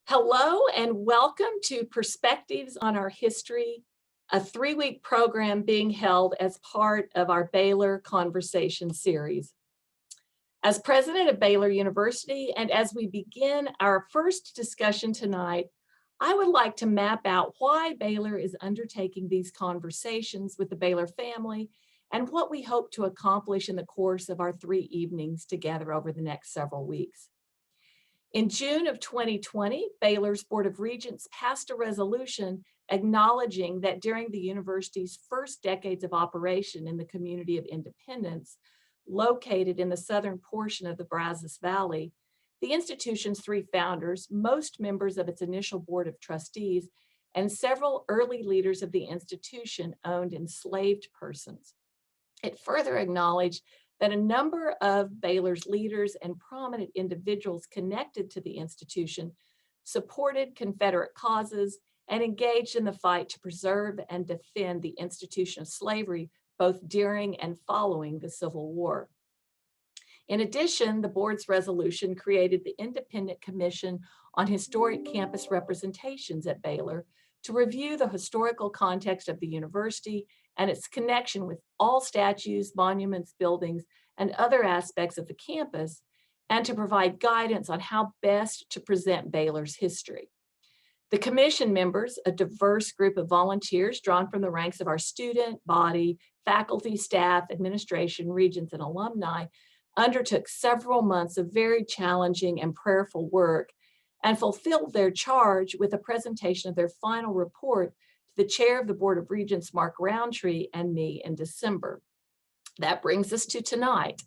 Hello and welcome to Perspectives on Our History, a 3-week program being held as part of our Baylor Conversation series. As president of Baylor University, and as we begin our first discussion tonight, I would like to map out why Baylor is undertaking these conversations with the Baylor family and what we hope to accomplish in the course of our 3 evenings together over the next several weeks. In June of 2020, Baylor's Board of Regents passed a resolution acknowledging that during the university's first decades of operation in the community of Independence, located in the southern portion of the Brazos Valley, the institution's 3 founders, most members of its initial board of trustees, and several early leaders of the institution owned enslaved persons. It further acknowledged that a number of Baylor's leaders and prominent individuals connected to the institution supported Confederate causes and engaged in the fight to preserve and defend the institution of slavery, both during and following the Civil War. In addition, the board's resolution created the Independent Commission on Historic Campus Representations at Baylor to review the historical context of the university and its connection with all statues, monuments, buildings, and other aspects of the campus, and to provide guidance on how best to present Baylor's history. The commission members, a diverse group of volunteers drawn from the ranks of our student body, faculty, staff, administration, regents, and alumni, undertook several months of very challenging and prayerful work and fulfilled their charge with a presentation of their final report to the chair of the Board of Regents, Mark Roundtree, and me in December. That brings us to tonight.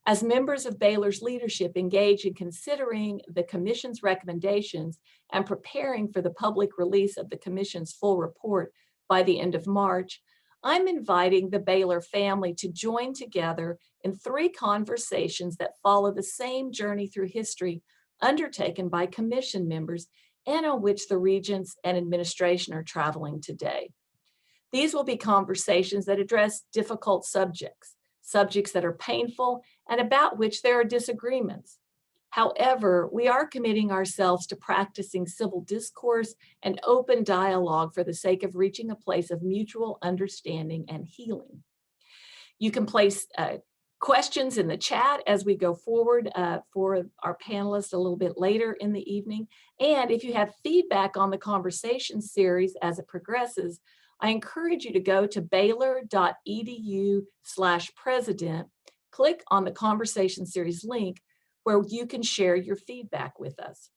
As members of Baylor's leadership engage in considering the commission's recommendations and preparing for the public release of the commission's full report by the end of March, I'm inviting the Baylor family to join together in 3 conversations that follow the same journey through history undertaken by commission members and on which the regents and administration are traveling today. These will be conversations that address difficult subjects that are painful and about which there are disagreements. However, we are committing ourselves to practicing civil discourse and open dialogue for the sake of reaching a place of mutual understanding and healing. You can place questions in the chat as we go forward for our panelists a little bit later in the evening. And if you have feedback on the conversation series as it progresses, I encourage you to go to baylor.edu/president, click on the conversation series link where you can share your feedback with us.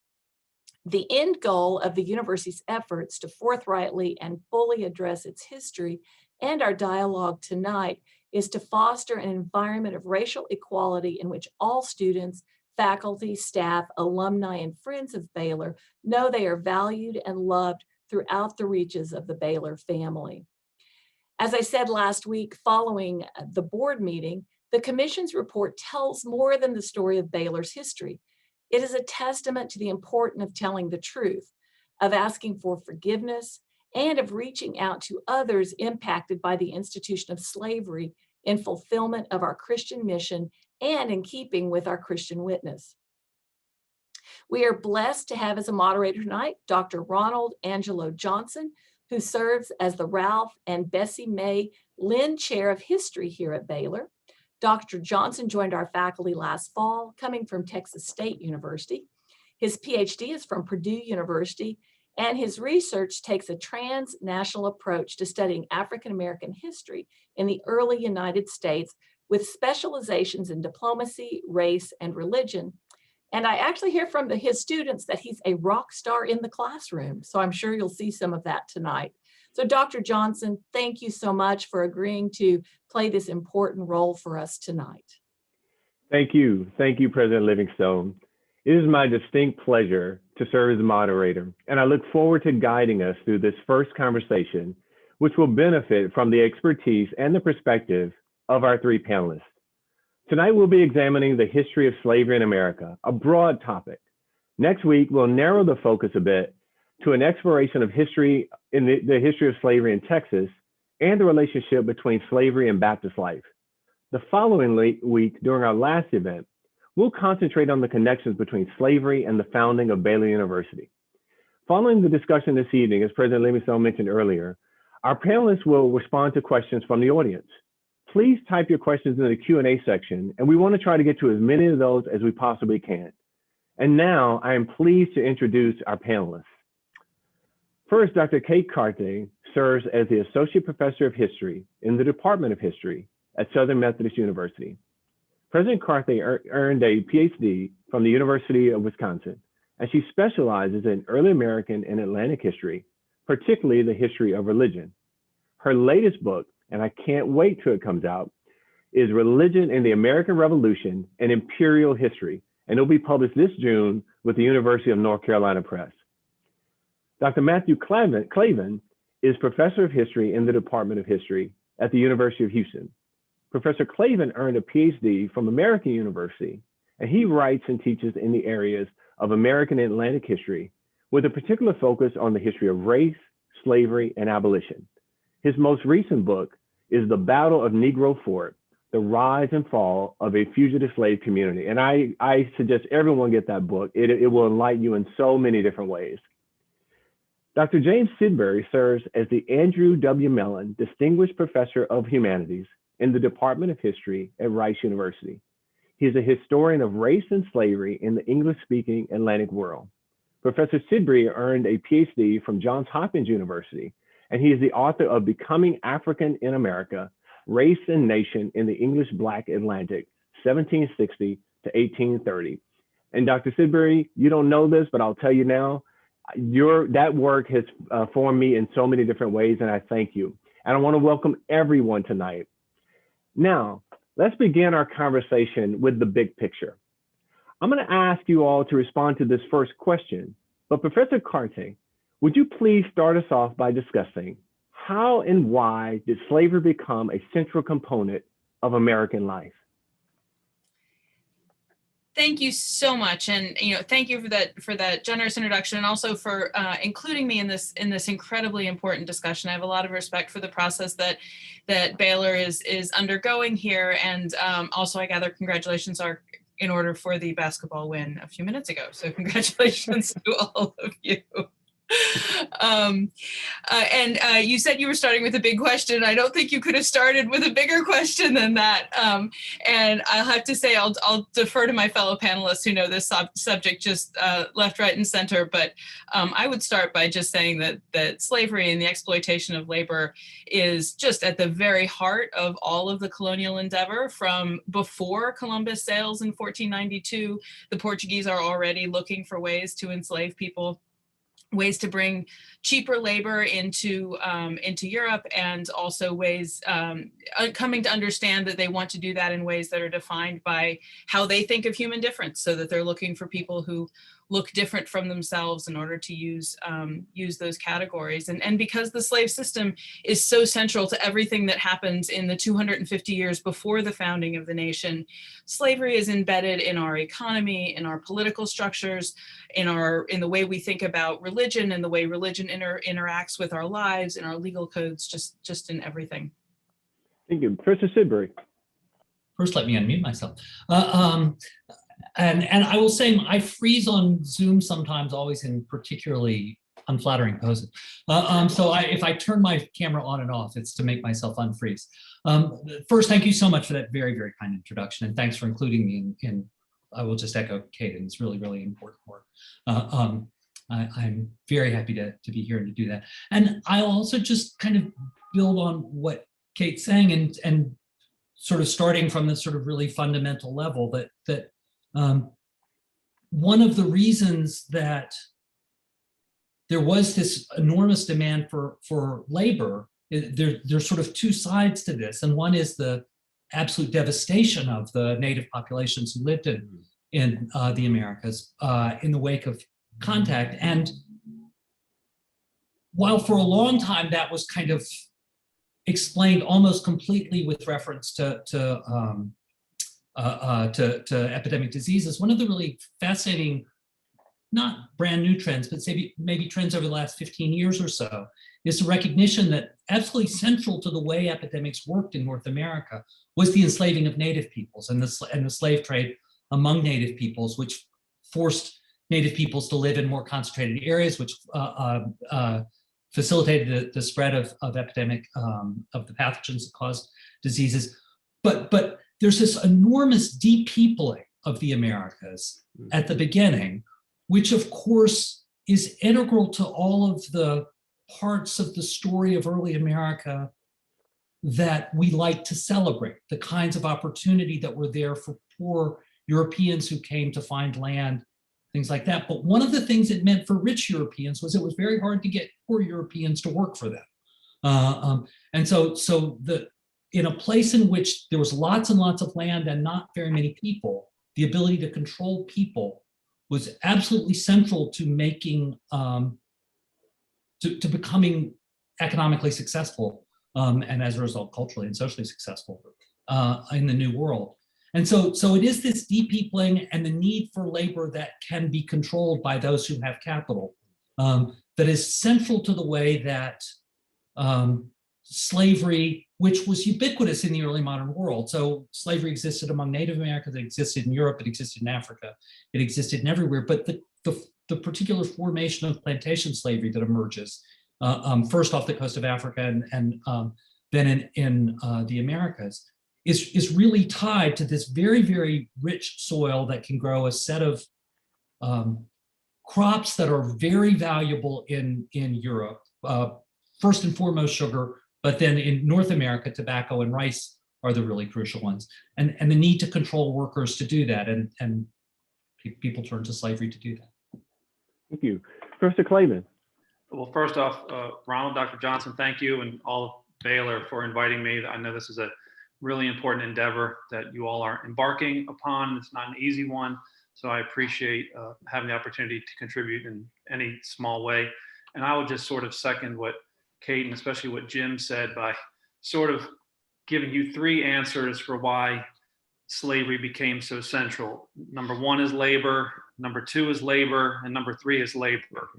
The end goal of the university's efforts to forthrightly and fully address its history and our dialogue tonight is to foster an environment of racial equality in which all students, faculty, staff, alumni, and friends of Baylor know they are valued and loved throughout the reaches of the Baylor family. As I said last week, following the board meeting, the commission's report tells more than the story of Baylor's history. It is a testament to the importance of telling the truth, of asking for forgiveness, and of reaching out to others impacted by the institution of slavery in fulfillment of our Christian mission and in keeping with our Christian witness. We are blessed to have as a moderator tonight, Dr. Ronald Angelo Johnson, who serves as the Ralph and Bessie May Lynn Chair of History here at Baylor. Dr. Johnson joined our faculty last fall, coming from Texas State University. His PhD is from Purdue University, and his research takes a transnational approach to studying African-American history in the early United States with specializations in diplomacy, race, and religion. And I actually hear from his students that he's a rock star in the classroom. So I'm sure you'll see some of that tonight. So Dr. Johnson, thank you so much for agreeing to play this important role for us tonight. Thank you. Thank you, President Livingstone. It is my distinct pleasure to serve as the moderator, and I look forward to guiding us through this first conversation, which will benefit from the expertise and the perspective of our 3 panelists. Tonight, we'll be examining the history of slavery in America, a broad topic. Next week, we'll narrow the focus a bit to an exploration of history in the history of slavery in Texas and the relationship between slavery and Baptist life. The following week, during our last event, we'll concentrate on the connections between slavery and the founding of Baylor University. Following the discussion this evening, as President Livingstone mentioned earlier, our panelists will respond to questions from the audience. Please type your questions in the Q&A section, and we want to try to get to as many of those as we possibly can. And now I am pleased to introduce our panelists. First, Dr. Kate Carthay serves as the Associate Professor of History in the Department of History at Southern Methodist University. President Carthay earned a PhD from the University of Wisconsin, and she specializes in early American and Atlantic history, particularly the history of religion. Her latest book, and I can't wait till it comes out, is Religion in the American Revolution and Imperial History, and it'll be published this June with the University of North Carolina Press. Dr. Matthew Clavin is Professor of History in the Department of History at the University of Houston. Professor Clavin earned a PhD from American University, and he writes and teaches in the areas of American and Atlantic history, with a particular focus on the history of race, slavery, and abolition. His most recent book is The Battle of Negro Fort, The Rise and Fall of a Fugitive Slave Community. And I suggest everyone get that book. It will enlighten you in so many different ways. Dr. James Sidbury serves as the Andrew W. Mellon Distinguished Professor of Humanities in the Department of History at Rice University. He is a historian of race and slavery in the English-speaking Atlantic world. Professor Sidbury earned a PhD from Johns Hopkins University, and he is the author of Becoming African in America, Race and Nation in the English Black Atlantic, 1760 to 1830. And Dr. Sidbury, you don't know this, but I'll tell you now, that work has formed me in so many different ways, and I thank you. And I want to welcome everyone tonight. Now, let's begin our conversation with the big picture. I'm going to ask you all to respond to this first question, but Professor Carthay, would you please start us off by discussing how and why did slavery become a central component of American life? Thank you so much, and thank you for that generous introduction, and also for including me in this incredibly important discussion. I have a lot of respect for the process that Baylor is undergoing here, and also I gather congratulations are in order for the basketball win a few minutes ago. So congratulations to all of you. You said you were starting with a big question. I don't think you could have started with a bigger question than that. And I'll have to say, I'll defer to my fellow panelists who know this subject just left, right, and center. But I would start by just saying that slavery and the exploitation of labor is just at the very heart of all of the colonial endeavor. From before Columbus sails in 1492, the Portuguese are already looking for ways to enslave people, ways to bring cheaper labor into Europe, and also ways coming to understand that they want to do that in ways that are defined by how they think of human difference, so that they're looking for people who look different from themselves in order to use those categories. And because the slave system is so central to everything that happens in the 250 years before the founding of the nation, slavery is embedded in our economy, in our political structures, in the way we think about religion, and the way religion interacts with our lives, in our legal codes, just in everything. Thank you. Professor Sidbury. First, let me unmute myself. And I will say I freeze on Zoom sometimes, always in particularly unflattering poses. If I turn my camera on and off, it's to make myself unfreeze. First, thank you so much for that very, very kind introduction, and thanks for including me in I will just echo Kate, and it's really, really important work. I'm very happy to be here and to do that. And I'll also just kind of build on what Kate's saying, and sort of starting from this sort of really fundamental level that one of the reasons that there was this enormous demand for labor, there's sort of two sides to this. And one is the absolute devastation of the native populations who lived in the Americas in the wake of contact. And while for a long time that was kind of explained almost completely with reference to epidemic diseases, one of the really fascinating, not brand new trends, but maybe trends over the last 15 years or so, is the recognition that absolutely central to the way epidemics worked in North America was the enslaving of native peoples and the slave trade among native peoples, which forced native peoples to live in more concentrated areas, which facilitated the spread of epidemic of the pathogens that caused diseases. But there's this enormous depeopling of the Americas at the beginning, which of course is integral to all of the parts of the story of early America that we like to celebrate, the kinds of opportunity that were there for poor Europeans who came to find land, things like that. But one of the things it meant for rich Europeans was it was very hard to get poor Europeans to work for them. And so in a place in which there was lots and lots of land and not very many people, the ability to control people was absolutely central to making, to becoming economically successful, and as a result, culturally and socially successful in the New World. And so it is this depeopling and the need for labor that can be controlled by those who have capital that is central to the way that slavery, which was ubiquitous in the early modern world. So slavery existed among Native Americans, it existed in Europe, it existed in Africa, it existed in everywhere. But the particular formation of plantation slavery that emerges, first off the coast of Africa and then in the Americas, is really tied to this very, very rich soil that can grow a set of crops that are very valuable in Europe. First and foremost, sugar, but then in North America, tobacco and rice are the really crucial ones. And the need to control workers to do that. And people turn to slavery to do that. Thank you. Professor Clavin. Well, first off, Ronald, Dr. Johnson, thank you, and all of Baylor for inviting me. I know this is a really important endeavor that you all are embarking upon. It's not an easy one, so I appreciate having the opportunity to contribute in any small way. And I would just sort of second what Kate and especially what Jim said by sort of giving you three answers for why slavery became so central. Number one is labor, number two is labor, and number three is labor.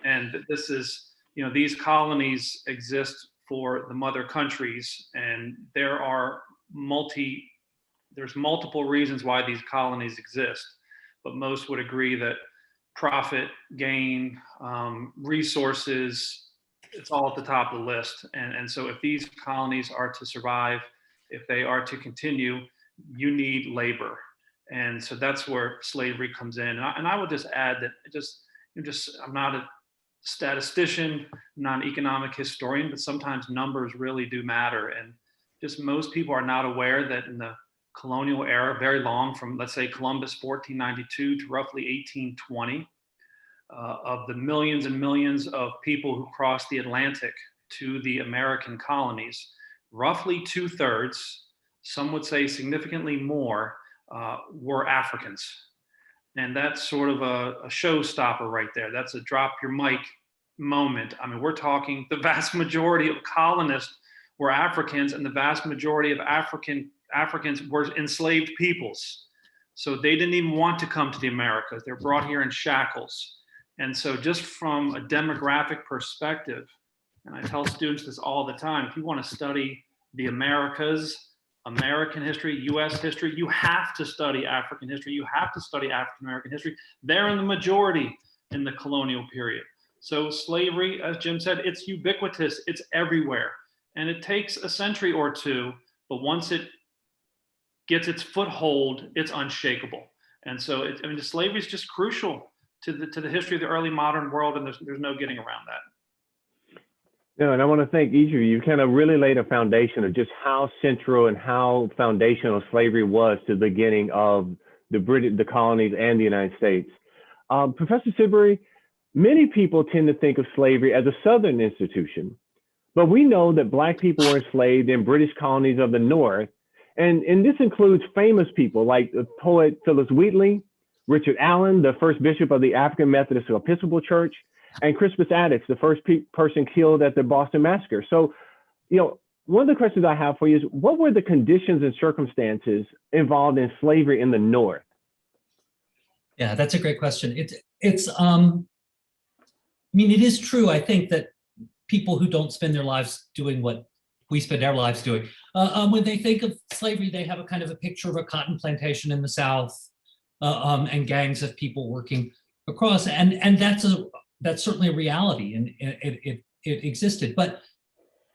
And this is, these colonies exist for the mother countries, and there's multiple reasons why these colonies exist, but most would agree that profit, gain, resources, it's all at the top of the list. And so if these colonies are to survive, if they are to continue, you need labor. And so that's where slavery comes in. And I would just add that I'm not a statistician, I'm not an economic historian, but sometimes numbers really do matter. And just most people are not aware that in the colonial era, very long, from let's say Columbus 1492 to roughly 1820, of the millions and millions of people who crossed the Atlantic to the American colonies, roughly 2/3, some would say significantly more, were Africans. And that's sort of a showstopper right there. That's a drop your mic moment. I mean, we're talking the vast majority of colonists were Africans, and the vast majority of Africans were enslaved peoples. So they didn't even want to come to the Americas. They're brought here in shackles. And so just from a demographic perspective, and I tell students this all the time, if you want to study the Americas, American history, US history, you have to study African history. You have to study African American history. They're in the majority in the colonial period. So slavery, as Jim said, it's ubiquitous, it's everywhere. And it takes a century or two, but once it gets its foothold, it's unshakable. And so slavery is just crucial to the history of the early modern world, and there's no getting around that. No, and I want to thank each of you. You kind of really laid a foundation of just how central and how foundational slavery was to the beginning of the colonies and the United States. Professor Siberry, many people tend to think of slavery as a Southern institution, but we know that Black people were enslaved in British colonies of the North, and this includes famous people like the poet Phillis Wheatley, Richard Allen, the first bishop of the African Methodist Episcopal Church, and Crispus Attucks, the first person killed at the Boston Massacre. So, one of the questions I have for you is, what were the conditions and circumstances involved in slavery in the North? Yeah, that's a great question. It is true, I think, that people who don't spend their lives doing what we spend our lives doing, when they think of slavery, they have a kind of a picture of a cotton plantation in the South, and gangs of people working across, and that's certainly a reality, and it existed. But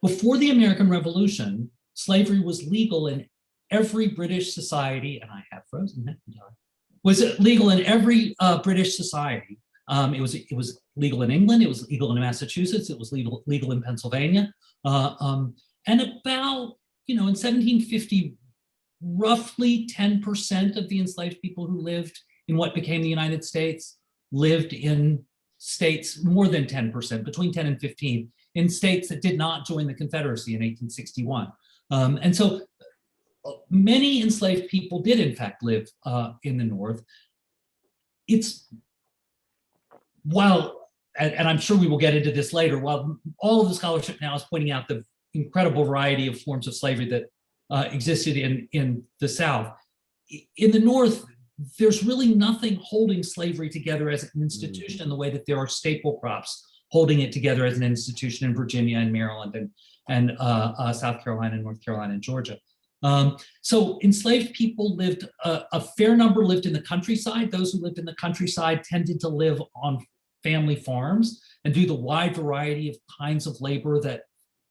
before the American Revolution, slavery was legal in every British society, and I have frozen that. Was legal in every British society. It was legal in England. It was legal in Massachusetts. It was legal in Pennsylvania. And about, in 1750, roughly 10% of the enslaved people who lived in what became the United States lived in states, more than 10%, between 10 and 15, in states that did not join the Confederacy in 1861. And so many enslaved people did in fact live in the North. While, and I'm sure we will get into this later, while all of the scholarship now is pointing out the incredible variety of forms of slavery that existed in the South, in the North, there's really nothing holding slavery together as an institution in the way that there are staple crops holding it together as an institution in Virginia and Maryland and South Carolina and North Carolina and Georgia. So enslaved people lived, a fair number lived in the countryside. Those who lived in the countryside tended to live on family farms and do the wide variety of kinds of labor that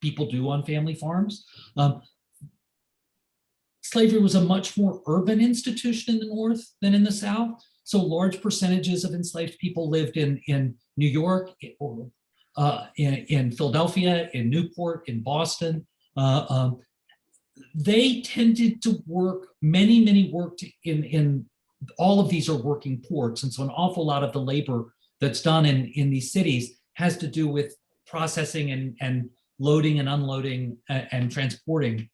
people do on family farms. Slavery was a much more urban institution in the North than in the South. So large percentages of enslaved people lived in New York, or in Philadelphia, in Newport, in Boston. They tended to work, many worked in all of these are working ports. And so an awful lot of the labor that's done in these cities has to do with processing and loading and unloading and transporting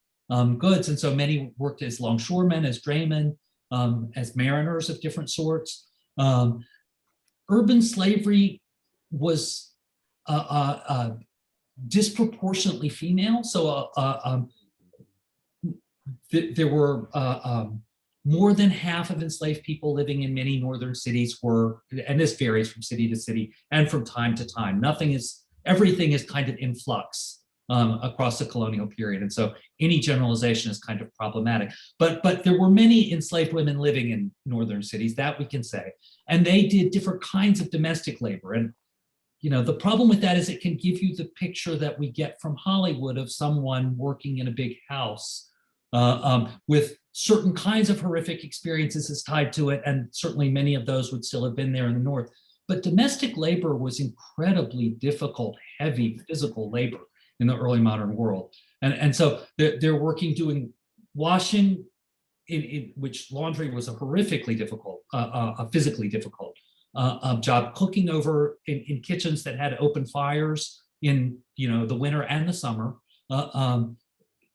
goods. And so many worked as longshoremen, as draymen, as mariners of different sorts. Urban slavery was disproportionately female. So there were more than half of enslaved people living in many northern cities were, and this varies from city to city and from time to time. Everything is kind of in flux across the colonial period. And so any generalization is kind of problematic. But there were many enslaved women living in northern cities, that we can say. And they did different kinds of domestic labor. And the problem with that is it can give you the picture that we get from Hollywood of someone working in a big house with certain kinds of horrific experiences as tied to it. And certainly many of those would still have been there in the North. But domestic labor was incredibly difficult, heavy physical labor in the early modern world. And so they're working doing washing, in which laundry was a horrifically difficult, a physically difficult job, cooking over in kitchens that had open fires in the winter and the summer,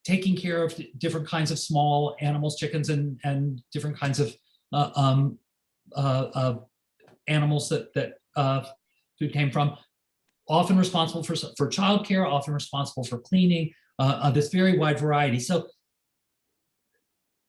taking care of different kinds of small animals, chickens and different kinds of animals that food came from, often responsible for childcare, often responsible for cleaning, this very wide variety. So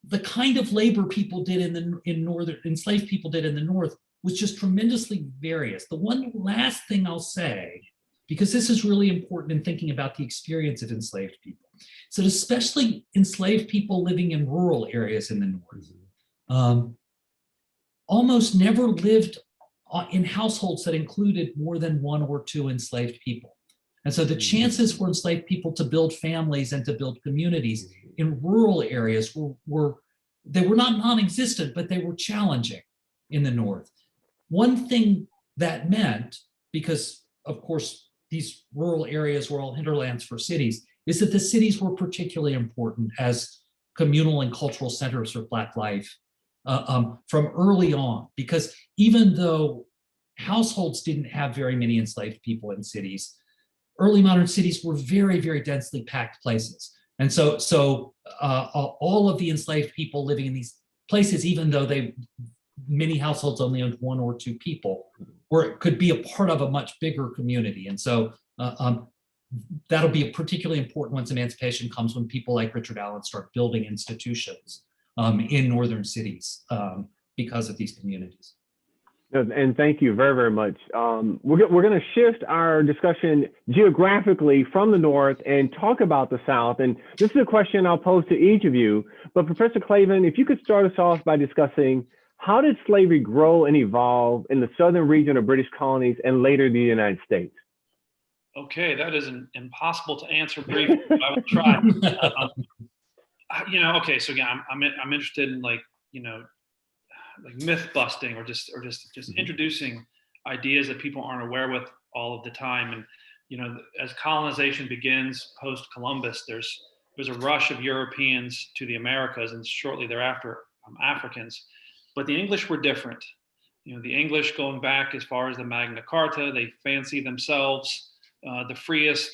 the kind of labor people did enslaved people did in the North was just tremendously various. The one last thing I'll say, because this is really important in thinking about the experience of enslaved people, so especially enslaved people living in rural areas in the North, almost never lived in households that included more than one or two enslaved people. And so the chances for enslaved people to build families and to build communities in rural areas were not non-existent, but they were challenging in the North. One thing that meant, because of course these rural areas were all hinterlands for cities, is that the cities were particularly important as communal and cultural centers for Black life from early on, because even though households didn't have very many enslaved people in cities, early modern cities were very, very densely packed places. And so all of the enslaved people living in these places, even though many households only owned one or two people, could be a part of a much bigger community. And so that'll be particularly important once emancipation comes, when people like Richard Allen start building institutions in northern cities because of these communities. And thank you very, very much. We're going to shift our discussion geographically from the North and talk about the South. And this is a question I'll pose to each of you. But Professor Clavin, if you could start us off by discussing how did slavery grow and evolve in the southern region of British colonies and later the United States? Okay, that is impossible to answer briefly, but I will try. Okay, so again, I'm interested in like myth busting or just introducing ideas that people aren't aware with all of the time. And as colonization begins post Columbus, there's a rush of Europeans to the Americas, and shortly thereafter Africans. But the English were different. The English, going back as far as the Magna Carta, they fancy themselves the freest,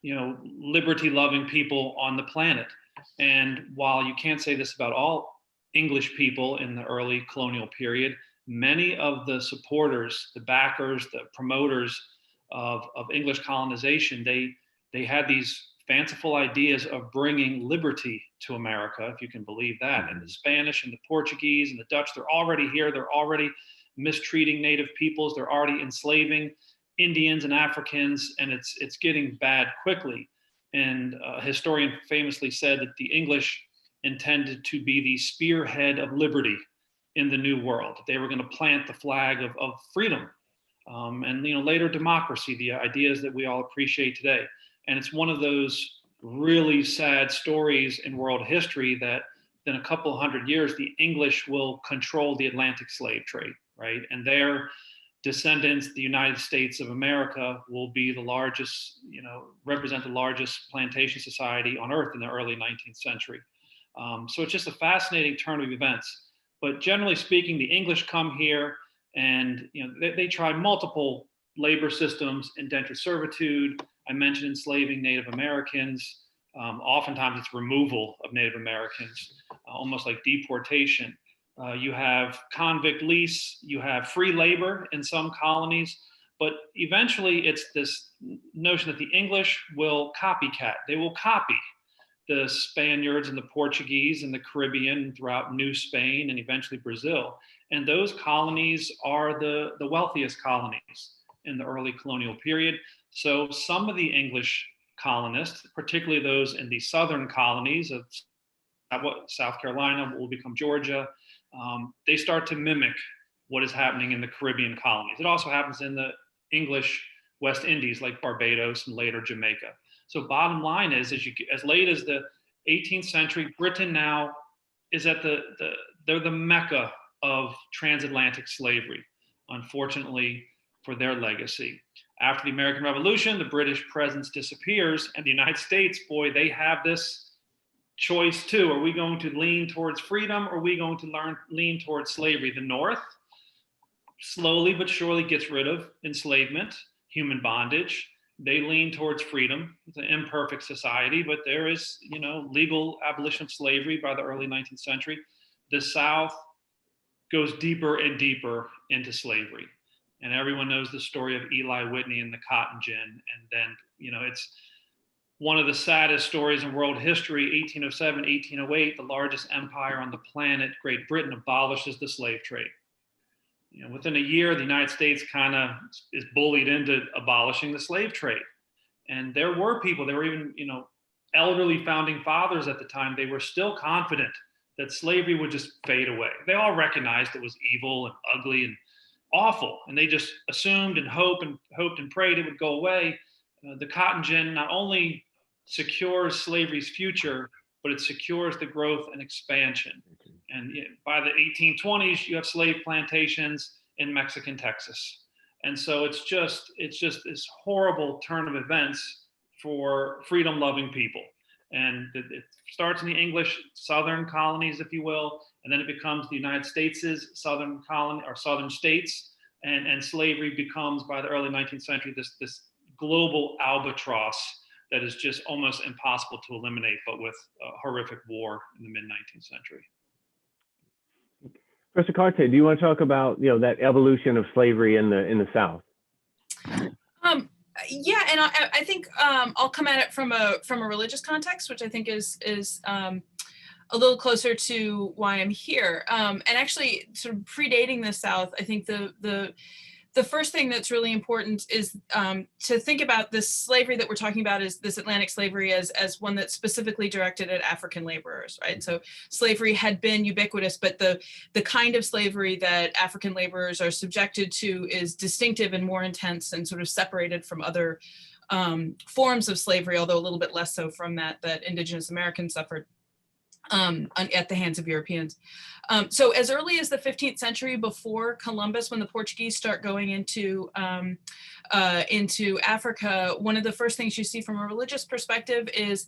liberty-loving people on the planet. And while you can't say this about all English people in the early colonial period, many of the supporters, the backers, the promoters of English colonization, they had these fanciful ideas of bringing liberty to America, if you can believe that. And the Spanish and the Portuguese and the Dutch, they're already here. They're already mistreating native peoples. They're already enslaving Indians and Africans, and it's getting bad quickly. And a historian famously said that the English intended to be the spearhead of liberty in the New World. They were going to plant the flag of freedom, and later democracy, the ideas that we all appreciate today. And it's one of those really sad stories in world history that in a couple hundred years, the English will control the Atlantic slave trade, right? And their descendants, the United States of America, will be the largest, represent the largest plantation society on earth in the early 19th century. So it's just a fascinating turn of events. But generally speaking, the English come here and they try multiple labor systems, indentured servitude. I mentioned enslaving Native Americans. Oftentimes it's removal of Native Americans, almost like deportation. You have convict lease, you have free labor in some colonies, but eventually it's this notion that the English will copycat. They will copy the Spaniards and the Portuguese and the Caribbean throughout New Spain and eventually Brazil. And those colonies are the wealthiest colonies in the early colonial period. So some of the English colonists, particularly those in the southern colonies of South Carolina, what will become Georgia, they start to mimic what is happening in the Caribbean colonies. It also happens in the English West Indies, like Barbados and later Jamaica. So bottom line is, as late as the 18th century, Britain now is at they're the mecca of transatlantic slavery, unfortunately for their legacy. After the American Revolution, the British presence disappears, and the United States, boy, they have this choice too. Are we going to lean towards freedom, or are we going to lean towards slavery? The North slowly but surely gets rid of enslavement, human bondage. They lean towards freedom. It's an imperfect society, but there is, legal abolition of slavery by the early 19th century. The South goes deeper and deeper into slavery. And everyone knows the story of Eli Whitney and the cotton gin. And then, it's one of the saddest stories in world history. 1807, 1808, the largest empire on the planet, Great Britain, abolishes the slave trade. Within a year, the United States kind of is bullied into abolishing the slave trade. And there were people, there were even, elderly founding fathers at the time, they were still confident that slavery would just fade away. They all recognized it was evil and ugly and awful. And they just assumed and hoped and prayed it would go away. The cotton gin not only secures slavery's future, but it secures the growth and expansion. And by the 1820s, you have slave plantations in Mexican Texas. And so it's just this horrible turn of events for freedom-loving people. And it starts in the English southern colonies, if you will, and then it becomes the United States' southern colony or southern states. And slavery becomes, by the early 19th century, this global albatross that is just almost impossible to eliminate, but with a horrific war in the mid-19th century. Professor Carte, do you want to talk about that evolution of slavery in the South? Yeah, and I think I'll come at it from a religious context, which I think is a little closer to why I'm here. And actually, sort of predating the South, I think the the first thing that's really important is to think about this slavery that we're talking about, is this Atlantic slavery, as one that's specifically directed at African laborers, right? So slavery had been ubiquitous, but the kind of slavery that African laborers are subjected to is distinctive and more intense and sort of separated from other forms of slavery, although a little bit less so from that Indigenous Americans suffered at the hands of Europeans. So as early as the 15th century, before Columbus, when the Portuguese start going into Africa, one of the first things you see from a religious perspective is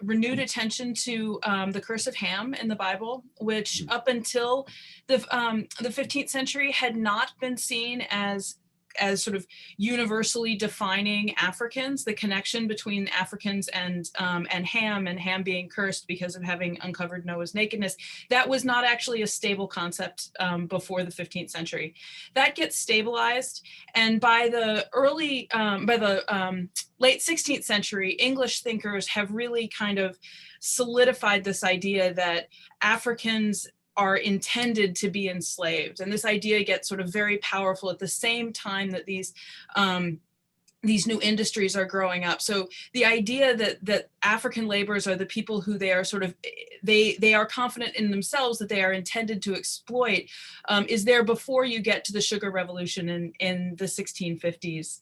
renewed attention to the curse of Ham in the Bible, which up until the 15th century had not been seen as sort of universally defining Africans, the connection between Africans and Ham being cursed because of having uncovered Noah's nakedness. That was not actually a stable concept before the 15th century. That gets stabilized, and by the late 16th century, English thinkers have really kind of solidified this idea that Africans are intended to be enslaved. And this idea gets sort of very powerful at the same time that these new industries are growing up. So the idea that African laborers are the people who they are sort of, they are confident in themselves that they are intended to exploit is there before you get to the sugar revolution in the 1650s.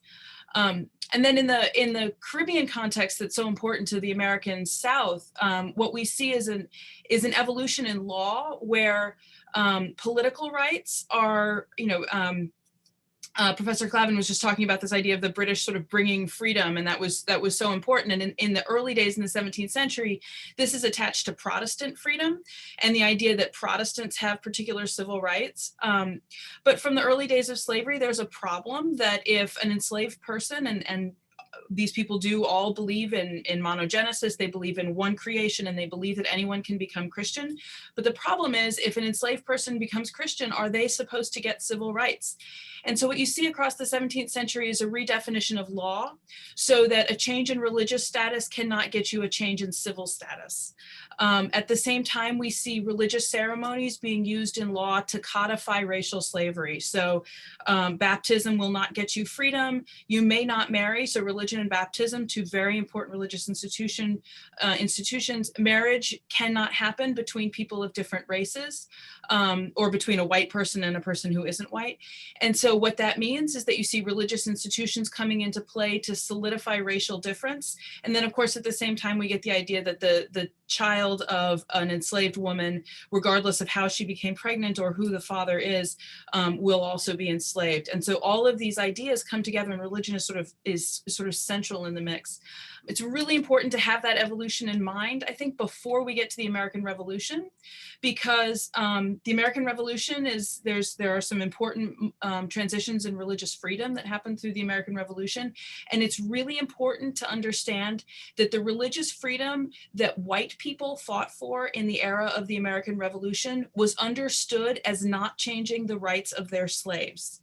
And then in the Caribbean context that's so important to the American South, what we see is an evolution in law where political rights are, Professor Clavin was just talking about this idea of the British sort of bringing freedom, and that was so important. And in the early days in the 17th century, this is attached to Protestant freedom and the idea that Protestants have particular civil rights. But from the early days of slavery, there's a problem that if an enslaved person, and these people do all believe in monogenesis, they believe in one creation, and they believe that anyone can become Christian. But the problem is, if an enslaved person becomes Christian, are they supposed to get civil rights? And so what you see across the 17th century is a redefinition of law, so that a change in religious status cannot get you a change in civil status. At the same time, we see religious ceremonies being used in law to codify racial slavery. So baptism will not get you freedom. You may not marry. So religion and baptism, two very important religious institutions. Marriage cannot happen between people of different races, or between a white person and a person who isn't white. And so what that means is that you see religious institutions coming into play to solidify racial difference. And then, of course, at the same time, we get the idea that the child of an enslaved woman, regardless of how she became pregnant or who the father is, will also be enslaved. And so all of these ideas come together, and religion is sort of central in the mix. It's really important to have that evolution in mind, I think, before we get to the American Revolution, because the American Revolution there are some important transitions in religious freedom that happened through the American Revolution. And it's really important to understand that the religious freedom that white people fought for in the era of the American Revolution was understood as not changing the rights of their slaves.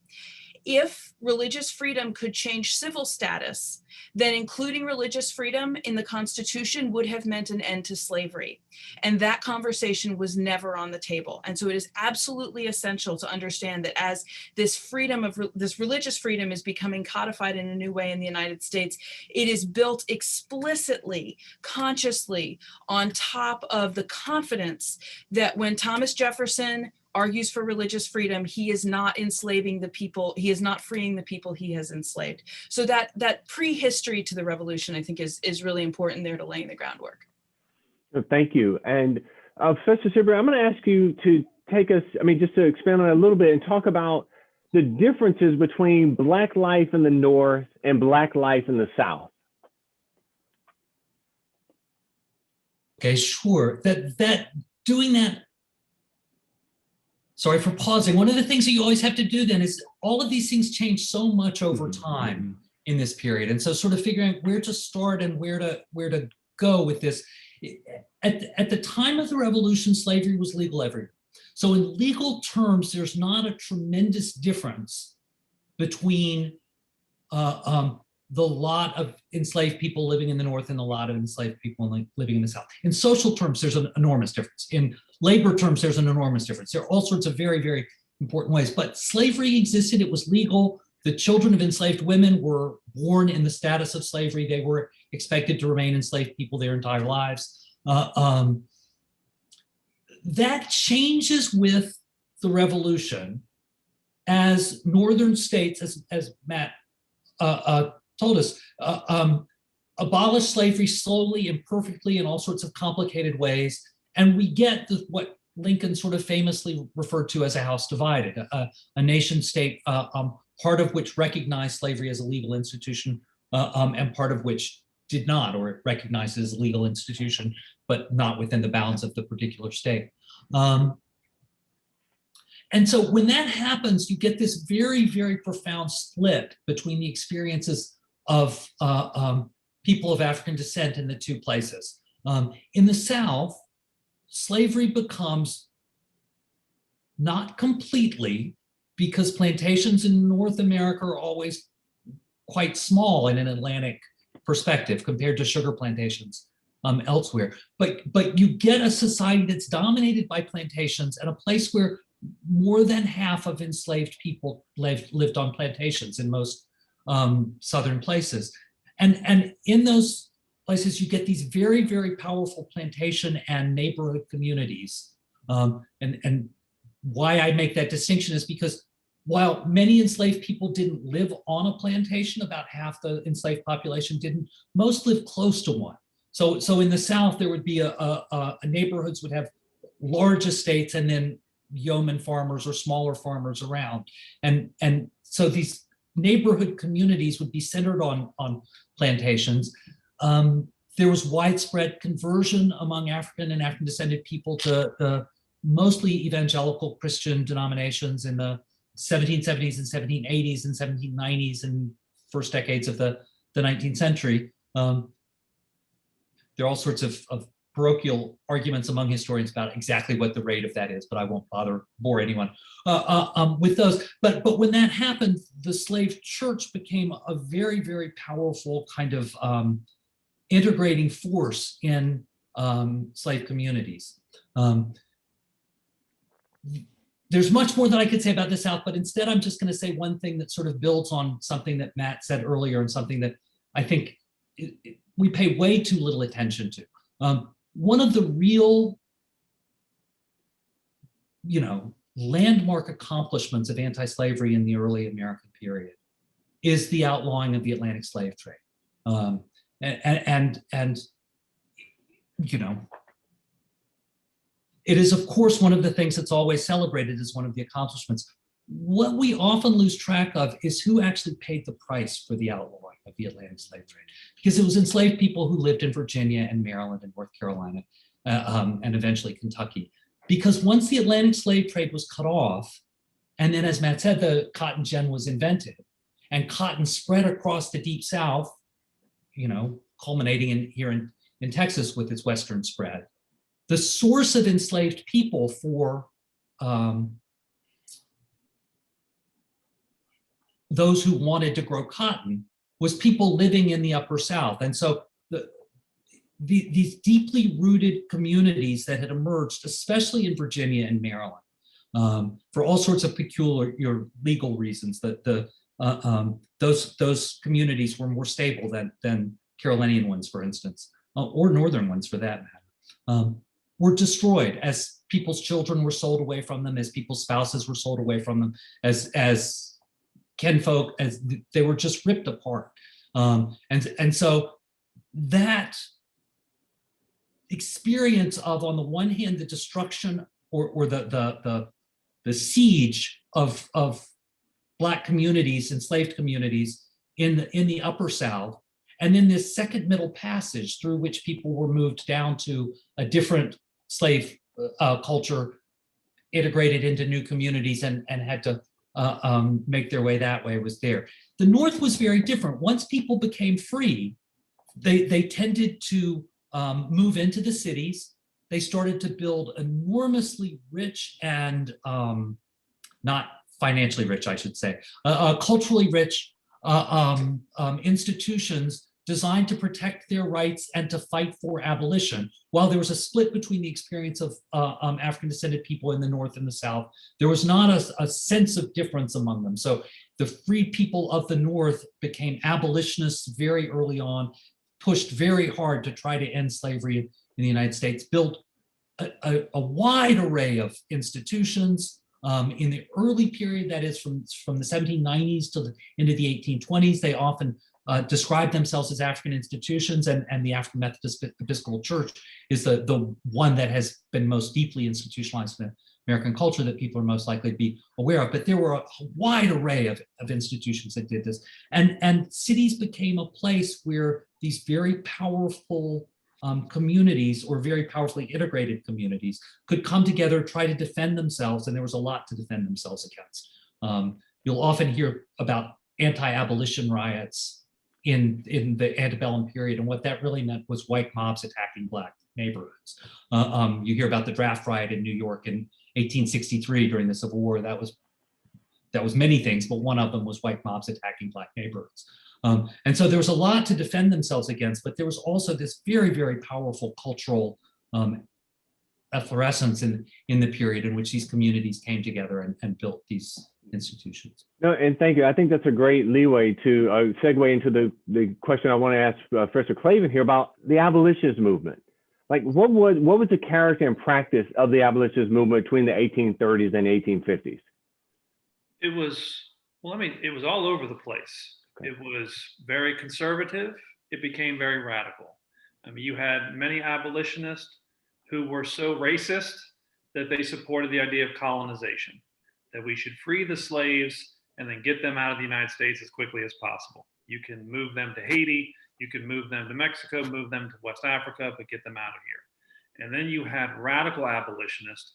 If religious freedom could change civil status, then including religious freedom in the Constitution would have meant an end to slavery. And that conversation was never on the table. And so it is absolutely essential to understand that as this religious freedom is becoming codified in a new way in the United States, it is built explicitly, consciously on top of the confidence that when Thomas Jefferson argues for religious freedom, he is not enslaving the people, he is not freeing the people he has enslaved. So that prehistory to the revolution, I think, is really important there to laying the groundwork. Thank you. And Professor Sibber, I'm going to ask you to take us, just to expand on it a little bit and talk about the differences between Black life in the North and Black life in the South. Okay, sure. Doing that. Sorry for pausing. One of the things that you always have to do then is all of these things change so much over time in this period. And so sort of figuring out where to start and where to go with this. At the time of the revolution, slavery was legal everywhere. So in legal terms, there's not a tremendous difference between the lot of enslaved people living in the North and the lot of enslaved people living in the South. In social terms, there's an enormous difference. In labor terms, there's an enormous difference. There are all sorts of very, very important ways. But slavery existed, it was legal. The children of enslaved women were born in the status of slavery. They were expected to remain enslaved people their entire lives. That changes with the revolution as northern states, as Matt told us, abolished slavery slowly, imperfectly, in all sorts of complicated ways. And we get what Lincoln sort of famously referred to as a house divided, a nation state, part of which recognized slavery as a legal institution, and part of which did not, or it recognized it as a legal institution, but not within the bounds of the particular state. And so when that happens, you get this very, very profound split between the experiences of people of African descent in the two places. In the South, slavery becomes not completely, because plantations in North America are always quite small in an Atlantic perspective compared to sugar plantations elsewhere. But you get a society that's dominated by plantations, and a place where more than half of enslaved people lived on plantations in most southern places. And in those places, you get these very, very powerful plantation and neighborhood communities. And why I make that distinction is because while many enslaved people didn't live on a plantation, about half the enslaved population didn't, most lived close to one. So in the South, there would be neighborhoods would have large estates and then yeoman farmers or smaller farmers around. And so these neighborhood communities would be centered on plantations. There was widespread conversion among African and African descended people to mostly evangelical Christian denominations in the 1770s and 1780s and 1790s and first decades of the 19th century. There are all sorts of parochial arguments among historians about exactly what the rate of that is, but I won't bore anyone with those. But when that happened, the slave church became a very, very powerful kind of integrating force in slave communities. There's much more that I could say about the South, but instead I'm just going to say one thing that sort of builds on something that Matt said earlier, and something that I think we pay way too little attention to. One of the real, landmark accomplishments of anti-slavery in the early American period is the outlawing of the Atlantic slave trade. It is, of course, one of the things that's always celebrated as one of the accomplishments. What we often lose track of is who actually paid the price for the outlawing of the Atlantic slave trade, because it was enslaved people who lived in Virginia and Maryland and North Carolina and eventually Kentucky. Because once the Atlantic slave trade was cut off, and then, as Matt said, the cotton gin was invented, and cotton spread across the Deep South, culminating here in Texas with its western spread. The source of enslaved people for those who wanted to grow cotton was people living in the Upper South. And so these deeply rooted communities that had emerged, especially in Virginia and Maryland, for all sorts of peculiar legal reasons, that those communities were more stable than Carolinian ones, for instance, or Northern ones for that matter, were destroyed as people's children were sold away from them, as people's spouses were sold away from them, as kinfolk, as they were just ripped apart. And so that experience of, on the one hand, the destruction or the siege of Black communities, enslaved communities in the Upper South, and then this second Middle Passage through which people were moved down to a different slave culture, integrated into new communities, and had to make their way that way, was there. The North was very different. Once people became free, they tended to move into the cities. They started to build enormously rich and not financially rich, I should say, culturally rich institutions designed to protect their rights and to fight for abolition. While there was a split between the experience of African descended people in the North and the South, there was not a sense of difference among them. So the freed people of the North became abolitionists very early on, pushed very hard to try to end slavery in the United States, built a wide array of institutions in the early period, that is from the 1790s to into the 1820s. They often describe themselves as African institutions, and the African Methodist Episcopal Church is the one that has been most deeply institutionalized in American culture that people are most likely to be aware of. But there were a wide array of institutions that did this. And cities became a place where these very powerful communities, or very powerfully integrated communities, could come together, try to defend themselves, and there was a lot to defend themselves against. You'll often hear about anti-abolition riots in the antebellum period, and what that really meant was white mobs attacking Black neighborhoods. You hear about the draft riot in New York in 1863 during the Civil War. That was many things, but one of them was white mobs attacking Black neighborhoods. And so there was a lot to defend themselves against, but there was also this very, very powerful cultural efflorescence in the period in which these communities came together and built these institutions. No, and thank you. I think that's a great leeway to segue into the question I want to ask Professor Clavin here about the abolitionist movement. Like, what was the character and practice of the abolitionist movement between the 1830s and 1850s? It was all over the place. Okay. It was very conservative. It became very radical. I mean, you had many abolitionists who were so racist that they supported the idea of colonization, that we should free the slaves and then get them out of the United States as quickly as possible. You can move them to Haiti, you can move them to Mexico, move them to West Africa, but get them out of here. And then you had radical abolitionists.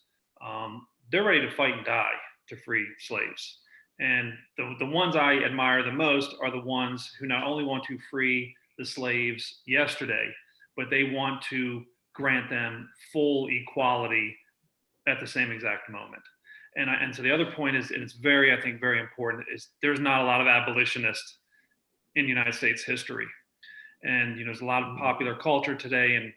They're ready to fight and die to free slaves. And the ones I admire the most are the ones who not only want to free the slaves yesterday, but they want to grant them full equality at the same exact moment. And so the other point is, and it's very, I think, very important, is there's not a lot of abolitionists in United States history. And there's a lot of popular culture today, and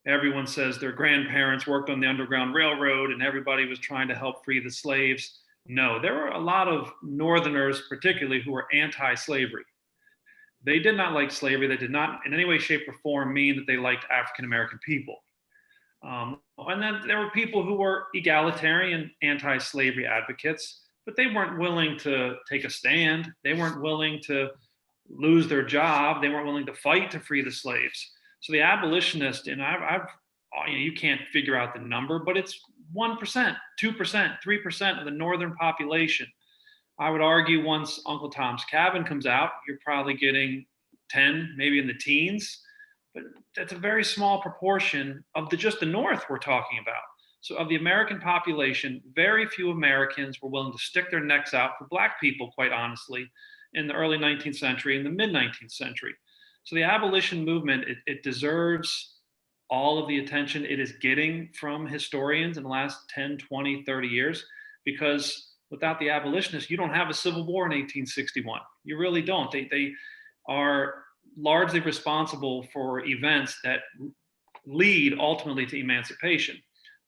everyone says their grandparents worked on the Underground Railroad and everybody was trying to help free the slaves. No, there were a lot of Northerners, particularly, who were anti-slavery. They did not like slavery. They did not in any way, shape, or form mean that they liked African-American people. And then there were people who were egalitarian anti-slavery advocates, but they weren't willing to take a stand. They weren't willing to lose their job. They weren't willing to fight to free the slaves. So the abolitionists, and you can't figure out the number, but it's 1%, 2%, 3% of the Northern population. I would argue once Uncle Tom's Cabin comes out, you're probably getting 10, maybe in the teens, but that's a very small proportion of just the North we're talking about. So of the American population, very few Americans were willing to stick their necks out for Black people, quite honestly, in the early 19th century and the mid 19th century. So the abolition movement, it deserves all of the attention it is getting from historians in the last 10, 20, 30 years, because without the abolitionists, you don't have a civil war in 1861. You really don't. They are largely responsible for events that lead ultimately to emancipation.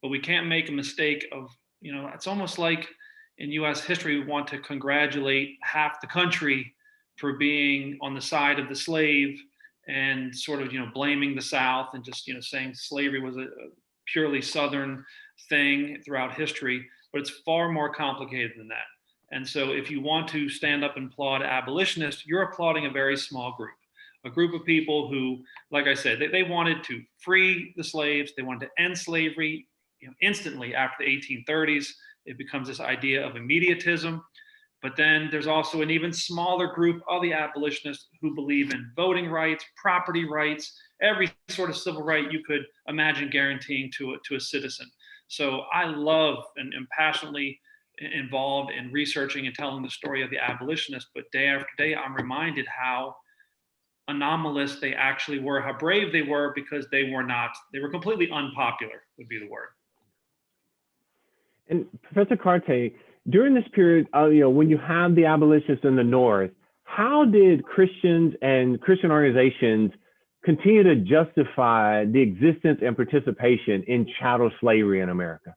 But we can't make a mistake of, it's almost like in US history, we want to congratulate half the country for being on the side of the slave and sort of, blaming the South and just, saying slavery was a purely Southern thing throughout history, but it's far more complicated than that. And so if you want to stand up and applaud abolitionists, you're applauding a very small group, a group of people who, like I said, they wanted to free the slaves. They wanted to end slavery instantly after the 1830s. It becomes this idea of immediatism. But then there's also an even smaller group of the abolitionists who believe in voting rights, property rights, every sort of civil right you could imagine guaranteeing to a citizen. So I love and am passionately involved in researching and telling the story of the abolitionists, but day after day, I'm reminded how anomalous they actually were, how brave they were, because they were completely unpopular, would be the word. And Professor Carte, during this period, when you have the abolitionists in the North, how did Christians and Christian organizations continue to justify the existence and participation in chattel slavery in America?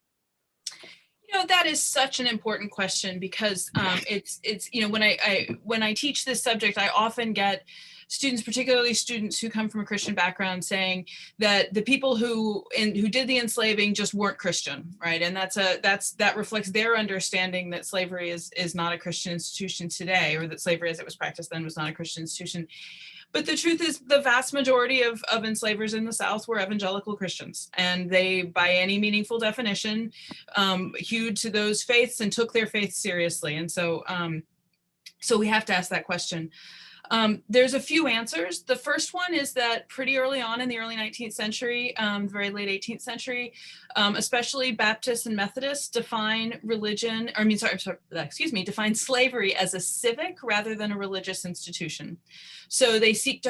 You know, that is such an important question because it's you know, when I teach this subject, I often get students, particularly students who come from a Christian background, saying that the people who did the enslaving just weren't Christian, right? And that reflects their understanding that slavery is not a Christian institution today, or that slavery as it was practiced then was not a Christian institution. But the truth is, the vast majority of enslavers in the South were evangelical Christians, and they, by any meaningful definition, hewed to those faiths and took their faith seriously. And so we have to ask that question. There's a few answers. The first one is that pretty early on in the early 19th century, very late 18th century, especially Baptists and Methodists define define slavery as a civic rather than a religious institution. So they think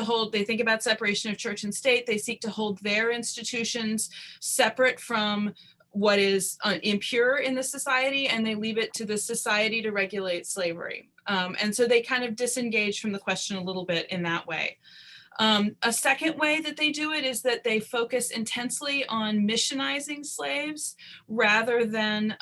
about separation of church and state. They seek to hold their institutions separate from what is impure in the society, and they leave it to the society to regulate slavery. And so they kind of disengage from the question a little bit in that way. A second way that they do it is that they focus intensely on missionizing slaves rather than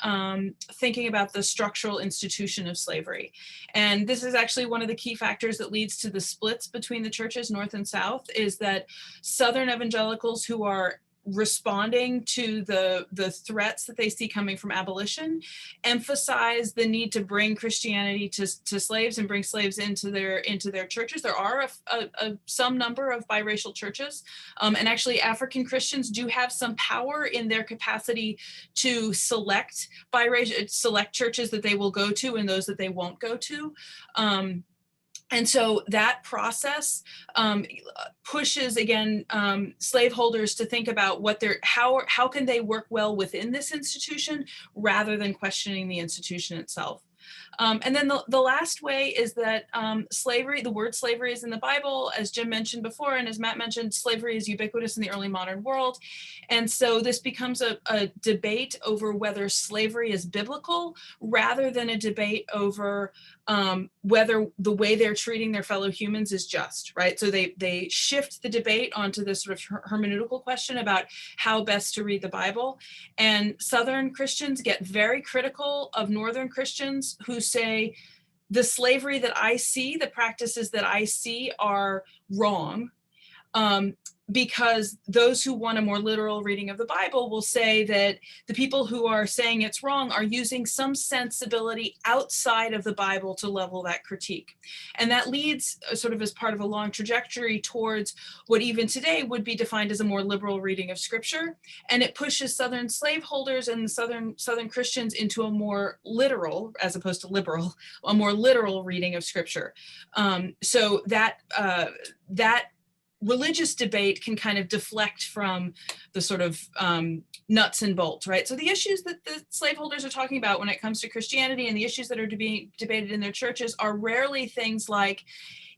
thinking about the structural institution of slavery. And this is actually one of the key factors that leads to the splits between the churches, North and South, is that Southern evangelicals who are responding to the threats that they see coming from abolition emphasize the need to bring Christianity to slaves and bring slaves into their churches. There are some number of biracial churches, and actually African Christians do have some power in their capacity to select churches that they will go to and those that they won't go to. And so that process pushes, again, slaveholders to think about how can they work well within this institution rather than questioning the institution itself. And then the last way is that slavery, the word slavery is in the Bible, as Jim mentioned before, and as Matt mentioned, slavery is ubiquitous in the early modern world. And so this becomes a debate over whether slavery is biblical rather than a debate over whether the way they're treating their fellow humans is just, right? So they shift the debate onto this sort of hermeneutical question about how best to read the Bible. And Southern Christians get very critical of Northern Christians who say the slavery that I see, the practices that I see are wrong. Because those who want a more literal reading of the Bible will say that the people who are saying it's wrong are using some sensibility outside of the Bible to level that critique. And that leads sort of as part of a long trajectory towards what even today would be defined as a more liberal reading of Scripture. And it pushes Southern slaveholders and Southern Christians into a more literal, as opposed to liberal, a more literal reading of Scripture. So that religious debate can kind of deflect from the sort of nuts and bolts, right? So the issues that the slaveholders are talking about when it comes to Christianity and the issues that are being debated in their churches are rarely things like,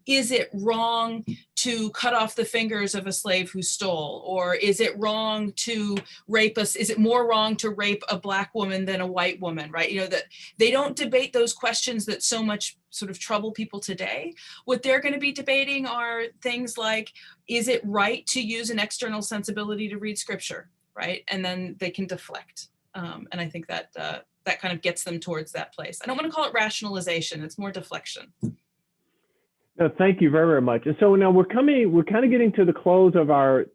is it wrong to cut off the fingers of a slave who stole? Or is it wrong to rape us? Is it more wrong to rape a Black woman than a white woman, right? You know, that they don't debate those questions that so much sort of trouble people today. What they're going to be debating are things like, is it right to use an external sensibility to read Scripture, right? And then they can deflect. And I think that that kind of gets them towards that place. I don't want to call it rationalization. It's more deflection. No, thank you very, very much. And so now we're kind of getting to the close of our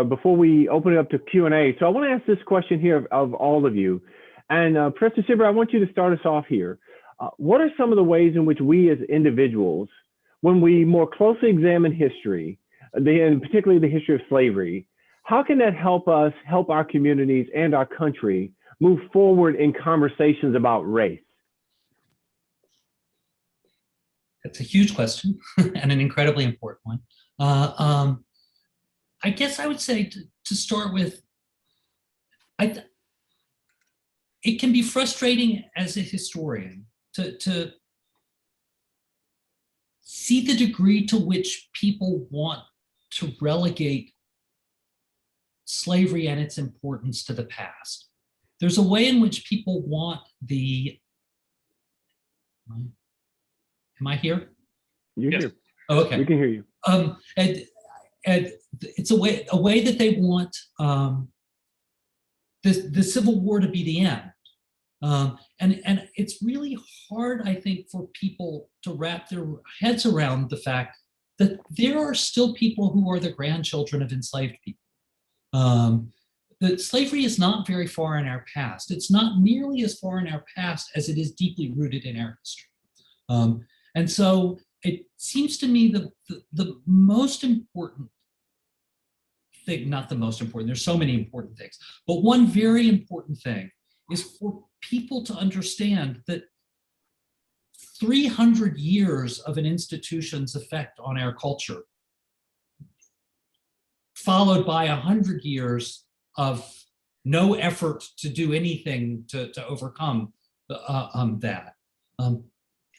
before we open it up to Q&A. So I want to ask this question here of all of you. And Professor Sibber, I want you to start us off here. What are some of the ways in which we as individuals, when we more closely examine history, and particularly the history of slavery, how can that help us, help our communities and our country move forward in conversations about race? That's a huge question and an incredibly important one. I guess I would say to start with, it can be frustrating as a historian to see the degree to which people want to relegate slavery and its importance to the past. There's a way in which people want am I here? You're Yes. here. Okay. We can hear you. And it's a way that they want the Civil War to be the end. And it's really hard, I think, for people to wrap their heads around the fact that there are still people who are the grandchildren of enslaved people. That slavery is not very far in our past. It's not nearly as far in our past as it is deeply rooted in our history. And so it seems to me the most important thing, not the most important, there's so many important things, but one very important thing is for people to understand that 300 years of an institution's effect on our culture, followed by 100 years of no effort to do anything to overcome that,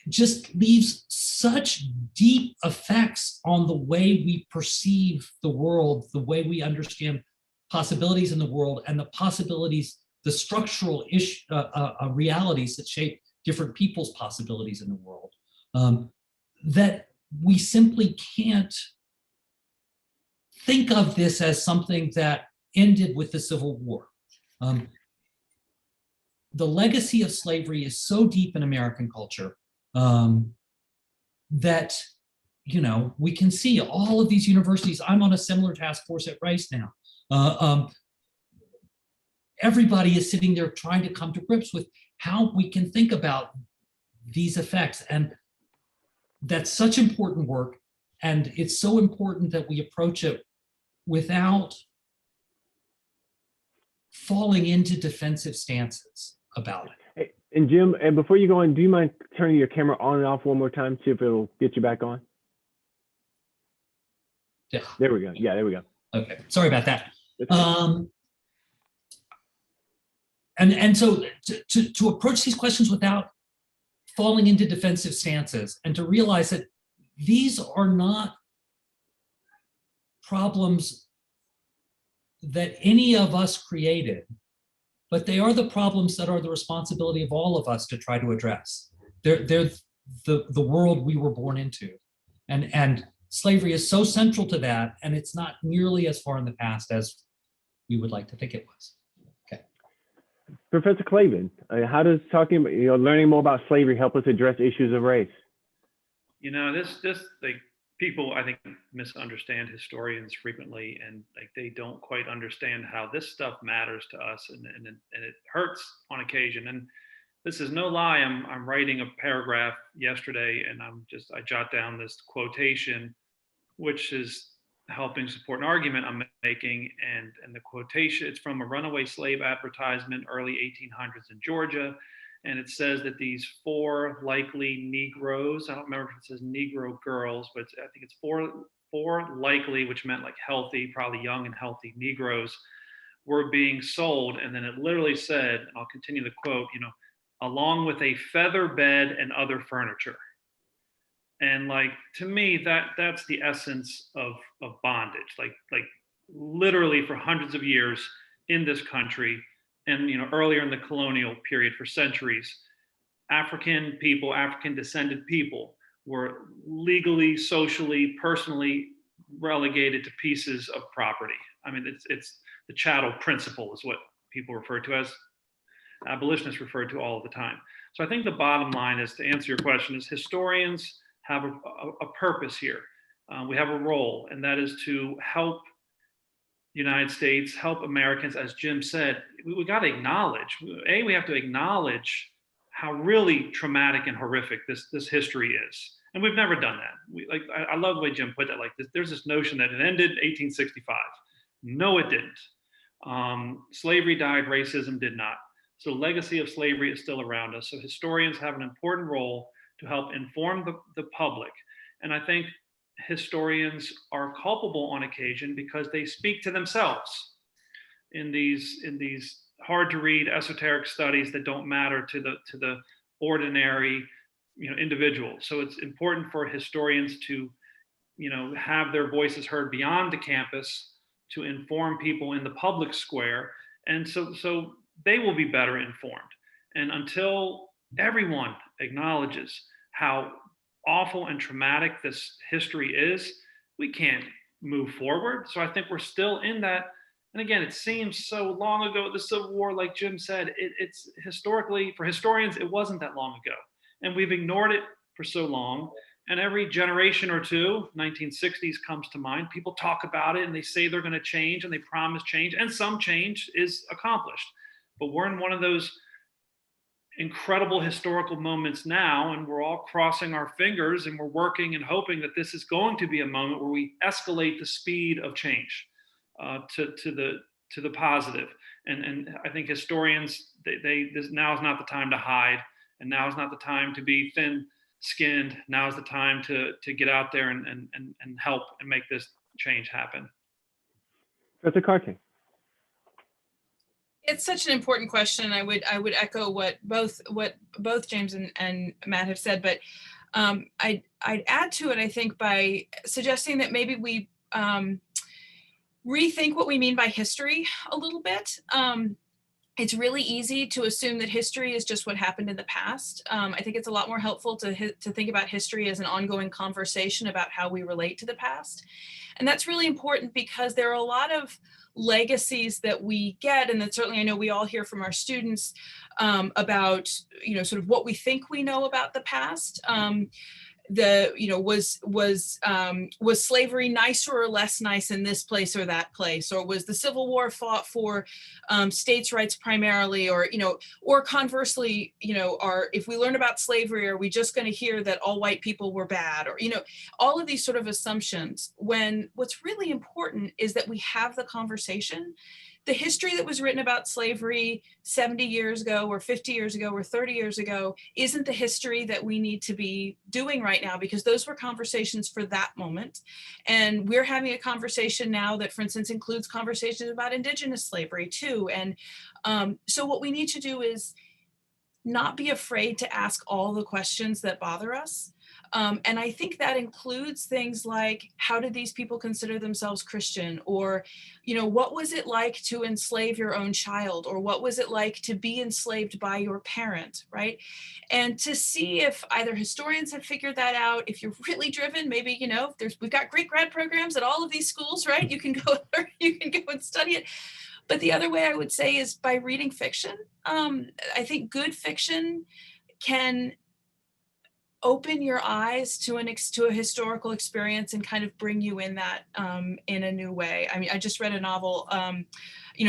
just leaves such deep effects on the way we perceive the world, the way we understand possibilities in the world, and the possibilities, the structural realities that shape different people's possibilities in the world, that we simply can't think of this as something that ended with the Civil War. The legacy of slavery is so deep in American culture that, you know, we can see all of these universities. I'm on a similar task force at Rice now. Everybody is sitting there trying to come to grips with how we can think about these effects. And that's such important work. And it's so important that we approach it without falling into defensive stances about it. Hey, and Jim, and before you go on, do you mind turning your camera on and off one more time, see if it'll get you back on? Yeah. There we go. Yeah, there we go. Okay, sorry about that. That's okay. And so to approach these questions without falling into defensive stances, and to realize that these are not problems that any of us created, but they are the problems that are the responsibility of all of us to try to address. They're the world we were born into. And slavery is so central to that, and it's not nearly as far in the past as we would like to think it was. Okay. Professor Clavin, how does talking about, learning more about slavery help us address issues of race? You know, this like people, I think, misunderstand historians frequently, and like they don't quite understand how this stuff matters to us, and it hurts on occasion. And this is no lie. I'm writing a paragraph yesterday, and I jot down this quotation, which is helping support an argument I'm making. And the quotation, it's from a runaway slave advertisement, early 1800s in Georgia. And it says that these 4 likely Negroes, I don't remember if it says Negro girls, but I think it's four likely, which meant like healthy, probably young and healthy Negroes, were being sold. And then it literally said, and I'll continue the quote, along with a feather bed and other furniture. And like, to me, that's the essence of bondage, like literally for hundreds of years in this country. And earlier in the colonial period, for centuries, African people, African descended people, were legally, socially, personally relegated to pieces of property. I mean, it's the chattel principle is what people refer to as, abolitionists refer to all of the time. So I think the bottom line is, to answer your question, is historians have a purpose here. We have a role, and that is to help United States, help Americans. As Jim said, we got to acknowledge, we have to acknowledge how really traumatic and horrific this history is. And we've never done that. I love the way Jim put that. Like, there's this notion that it ended 1865. No, it didn't. Slavery died, racism did not. So the legacy of slavery is still around us. So historians have an important role to help inform the public. And I think historians are culpable on occasion because they speak to themselves in these hard to read esoteric studies that don't matter to the ordinary individual. So it's important for historians to have their voices heard beyond the campus, to inform people in the public square, and so they will be better informed. And until everyone acknowledges how awful and traumatic this history is, we can't move forward. So I think we're still in that. And again, it seems so long ago, the Civil War, like Jim said, it's historically, for historians, it wasn't that long ago. And we've ignored it for so long. And every generation or two, 1960s comes to mind, people talk about it and they say they're going to change and they promise change, and some change is accomplished. But we're in one of those incredible historical moments now, and we're all crossing our fingers and we're working and hoping that this is going to be a moment where we escalate the speed of change to the positive. And I think historians, this now is not the time to hide, and now is not the time to be thin-skinned. Now is the time to get out there and help and make this change happen. Dr. Carter. It's such an important question. I would echo what both James and Matt have said, but I'd add to it, I think, by suggesting that maybe we rethink what we mean by history a little bit. It's really easy to assume that history is just what happened in the past. I think it's a lot more helpful to think about history as an ongoing conversation about how we relate to the past. And that's really important because there are a lot of legacies that we get, and that certainly I know we all hear from our students about, sort of what we think we know about the past. Was slavery nicer or less nice in this place or that place, or was the Civil War fought for states' rights primarily, or conversely, if we learn about slavery, are we just going to hear that all white people were bad, or all of these sort of assumptions, when what's really important is that we have the conversation. The history that was written about slavery 70 years ago or 50 years ago or 30 years ago isn't the history that we need to be doing right now, because those were conversations for that moment. And we're having a conversation now that, for instance, includes conversations about indigenous slavery too. And so what we need to do is not be afraid to ask all the questions that bother us. And I think that includes things like, how did these people consider themselves Christian? Or, what was it like to enslave your own child? Or what was it like to be enslaved by your parent, right? And to see if either historians have figured that out, if you're really driven, maybe, we've got Greek grad programs at all of these schools, right? You can go and study it. But the other way I would say is by reading fiction. I think good fiction can open your eyes to a historical experience and kind of bring you in that in a new way. I mean, I just read a novel, a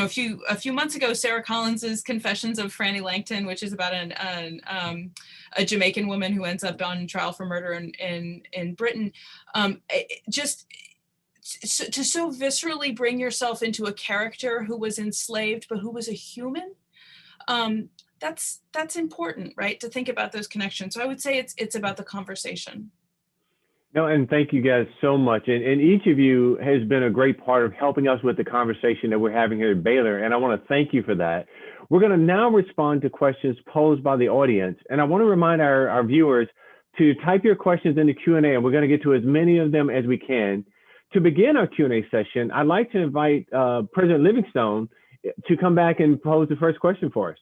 few months ago, Sarah Collins's Confessions of Franny Langton, which is about a Jamaican woman who ends up on trial for murder in Britain. To so viscerally bring yourself into a character who was enslaved, but who was a human. That's important, right? To think about those connections. So I would say it's about the conversation. No, and thank you guys so much. And each of you has been a great part of helping us with the conversation that we're having here at Baylor. And I want to thank you for that. We're going to now respond to questions posed by the audience. And I want to remind our viewers to type your questions in the Q&A, and we're going to get to as many of them as we can. To begin our Q&A session, I'd like to invite President Livingstone to come back and pose the first question for us.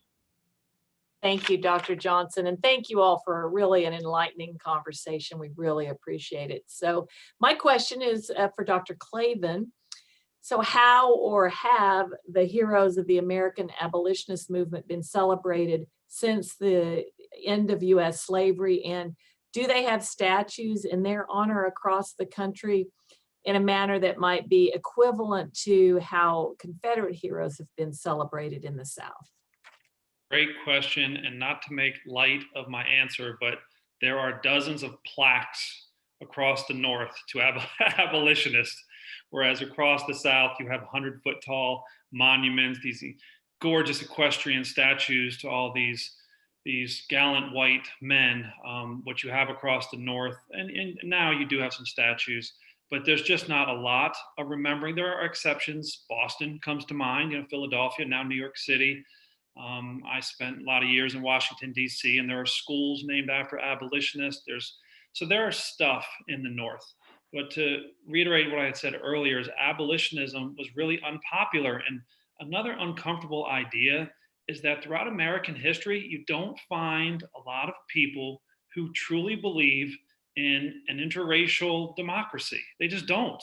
Thank you, Dr. Johnson, and thank you all for really an enlightening conversation. We really appreciate it. So my question is for Dr. Clavin. So how or have the heroes of the American Abolitionist Movement been celebrated since the end of U.S. slavery, and do they have statues in their honor across the country in a manner that might be equivalent to how Confederate heroes have been celebrated in the South? Great question, and not to make light of my answer, but there are dozens of plaques across the North to abolitionists, whereas across the South you have 100-foot tall monuments, these gorgeous equestrian statues to all these gallant white men, what you have across the North, and now you do have some statues, but there's just not a lot of remembering. There are exceptions. Boston comes to mind, Philadelphia, now New York City. I spent a lot of years in Washington, D.C., and there are schools named after abolitionists. So there are stuff in the North. But to reiterate what I had said earlier, is abolitionism was really unpopular. And another uncomfortable idea is that throughout American history, you don't find a lot of people who truly believe in an interracial democracy. They just don't.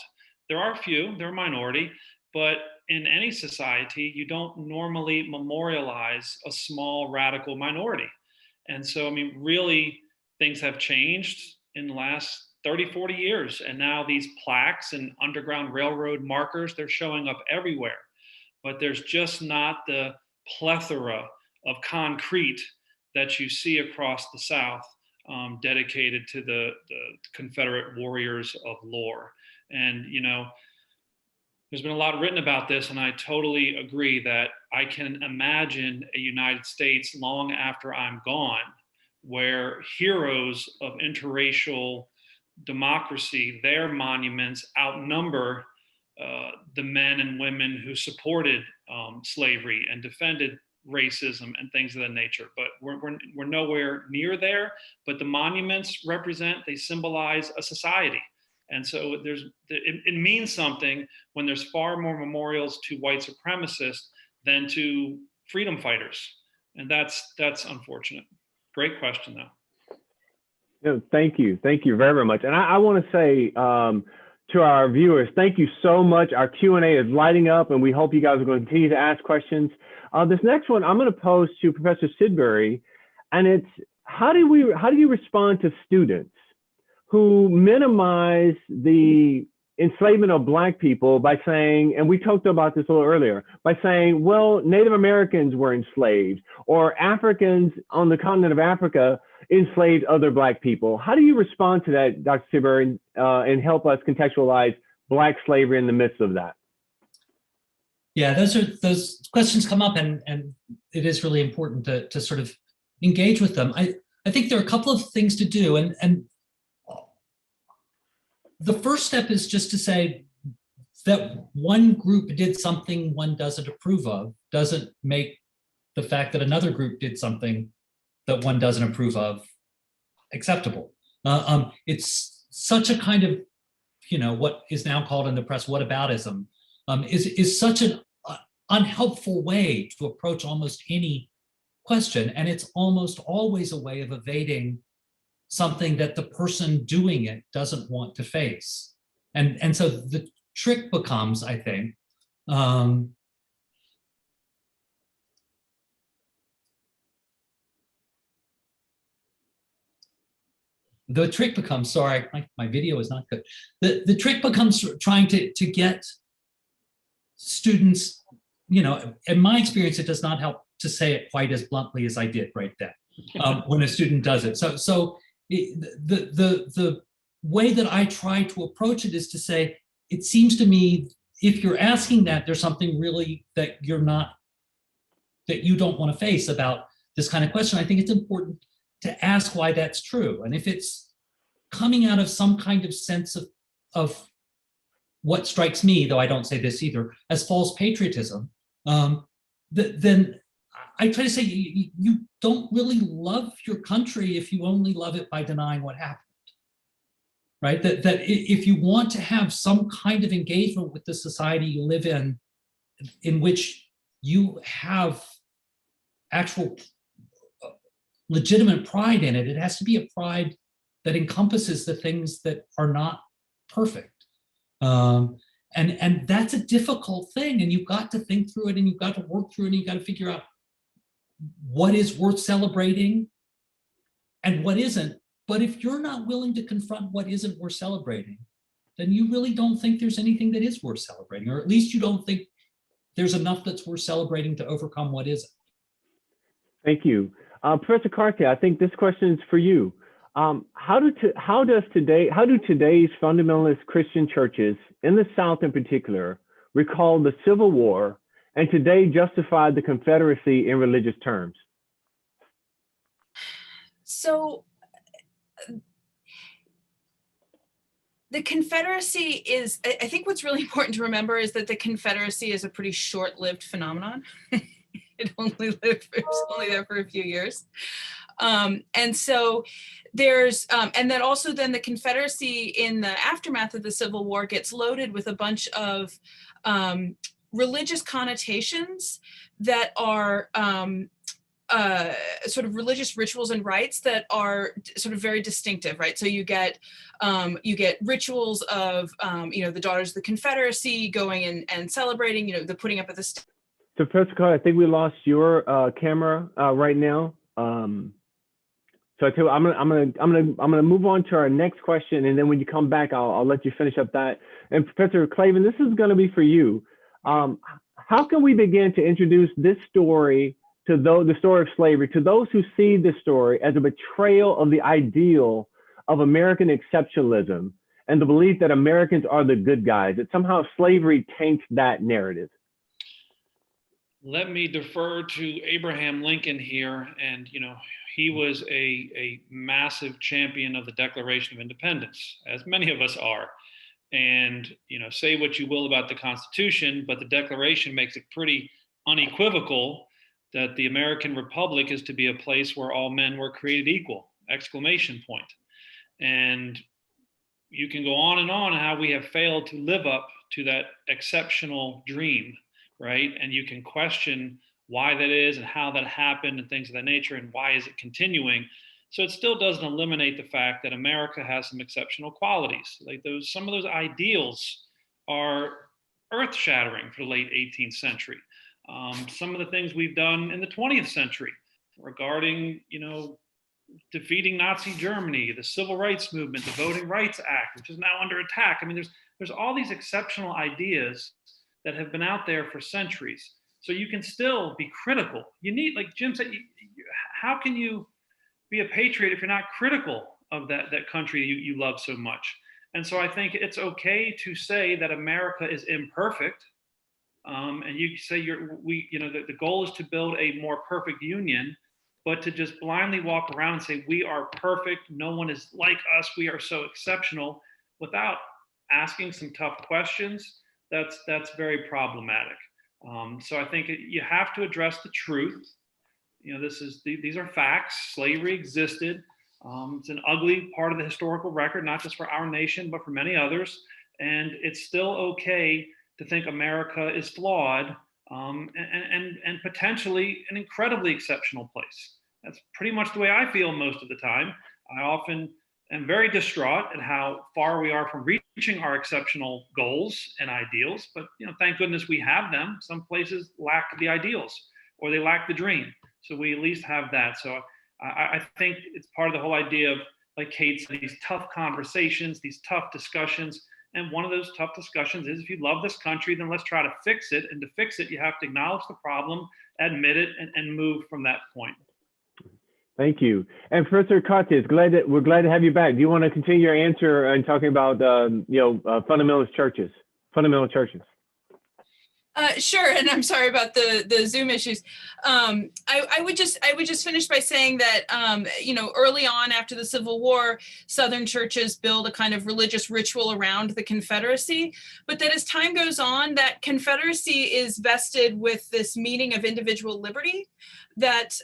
There are a few, they're a minority, but in any society, you don't normally memorialize a small radical minority. And so, I mean, really, things have changed in the last 30, 40 years. And now these plaques and Underground Railroad markers, they're showing up everywhere. But there's just not the plethora of concrete that you see across the South dedicated to the Confederate warriors of lore. And, you know, there's been a lot written about this, and I totally agree that I can imagine a United States long after I'm gone, where heroes of interracial democracy, their monuments outnumber the men and women who supported slavery and defended racism and things of that nature. But we're nowhere near there. But the monuments they symbolize a society. And so it means something when there's far more memorials to white supremacists than to freedom fighters. And that's unfortunate. Great question, though. No, thank you. Thank you very, very much. And I want to say to our viewers, thank you so much. Our Q&A is lighting up, and we hope you guys are going to continue to ask questions. This next one I'm going to pose to Professor Sidbury, and it's how do you respond to students who minimize the enslavement of Black people by saying, and we talked about this a little earlier, by saying, well, Native Americans were enslaved, or Africans on the continent of Africa enslaved other Black people. How do you respond to that, Dr. Sidbury, and help us contextualize Black slavery in the midst of that? Yeah, those questions come up, and it is really important to sort of engage with them. I think there are a couple of things to do, and the first step is just to say that one group did something one doesn't approve of doesn't make the fact that another group did something that one doesn't approve of acceptable. It's such a kind of, what is now called in the press whataboutism, is such an unhelpful way to approach almost any question, and it's almost always a way of evading something that the person doing it doesn't want to face. And so the trick becomes, I think, sorry, my video is not good. The trick becomes trying to get students, in my experience, it does not help to say it quite as bluntly as I did right then when a student does it. So the way that I try to approach it is to say, it seems to me, if you're asking that, there's something really that you don't want to face about this kind of question. I think it's important to ask why that's true. And if it's coming out of some kind of sense of what strikes me, though I don't say this either, as false patriotism, then I try to say you don't really love your country if you only love it by denying what happened, right? That if you want to have some kind of engagement with the society you live in which you have actual legitimate pride in it, it has to be a pride that encompasses the things that are not perfect. And that's a difficult thing, and you've got to think through it, and you've got to work through it, and you've got to figure out what is worth celebrating and what isn't. But if you're not willing to confront what isn't worth celebrating, then you really don't think there's anything that is worth celebrating, or at least you don't think there's enough that's worth celebrating to overcome what isn't. Thank you. Professor Carthy, I think this question is for you. How do today's fundamentalist Christian churches in the South in particular recall the Civil War and today justify the Confederacy in religious terms? So the Confederacy is, I think what's really important to remember is that the Confederacy is a pretty short-lived phenomenon. It was only there for a few years. And so there's, and then also then the Confederacy in the aftermath of the Civil War gets loaded with a bunch of religious connotations that are sort of religious rituals and rites that are sort of very distinctive, right? So you get rituals of, the Daughters of the Confederacy going and celebrating, the putting up of the So Professor Carter, I think we lost your camera right now. So I tell you, I'm gonna move on to our next question, and then when you come back, I'll let you finish up that. And Professor Clavin, this is going to be for you. How can we begin to introduce this story to the story of slavery to those who see this story as a betrayal of the ideal of American exceptionalism and the belief that Americans are the good guys? That somehow slavery taints that narrative. Let me defer to Abraham Lincoln here, and he was a massive champion of the Declaration of Independence, as many of us are. And say what you will about the Constitution, but the Declaration makes it pretty unequivocal that the American Republic is to be a place where all men were created equal! ! And you can go on and on how we have failed to live up to that exceptional dream, right? And you can question why that is and how that happened and things of that nature, and why is it continuing. So it still doesn't eliminate the fact that America has some exceptional qualities. Like some of those ideals are earth-shattering for the late 18th century. Some of the things we've done in the 20th century regarding, defeating Nazi Germany, the Civil Rights Movement, the Voting Rights Act, which is now under attack. I mean, there's all these exceptional ideas that have been out there for centuries. So you can still be critical. You need, like Jim said, how can you be a patriot if you're not critical of that country you love so much? And so I think it's okay to say that America is imperfect, and you say the goal is to build a more perfect union. But to just blindly walk around and say we are perfect, no one is like us, we are so exceptional, without asking some tough questions, that's very problematic. So I think you have to address the truth. These are facts. Slavery existed. It's an ugly part of the historical record, not just for our nation, but for many others. And it's still okay to think America is flawed, and potentially an incredibly exceptional place. That's pretty much the way I feel most of the time. I often am very distraught at how far we are from reaching our exceptional goals and ideals, but thank goodness we have them. Some places lack the ideals, or they lack the dream. So we at least have that. So I think it's part of the whole idea of, like Kate said, these tough conversations, these tough discussions. And one of those tough discussions is, if you love this country, then let's try to fix it. And to fix it, you have to acknowledge the problem, admit it, and move from that point. Thank you. And Professor Cartes, we're glad to have you back. Do you want to continue your answer and talking about fundamental churches? Sure, and I'm sorry about the Zoom issues. I would just finish by saying that early on after the Civil War, Southern churches build a kind of religious ritual around the Confederacy, but that as time goes on, that Confederacy is vested with this meaning of individual liberty that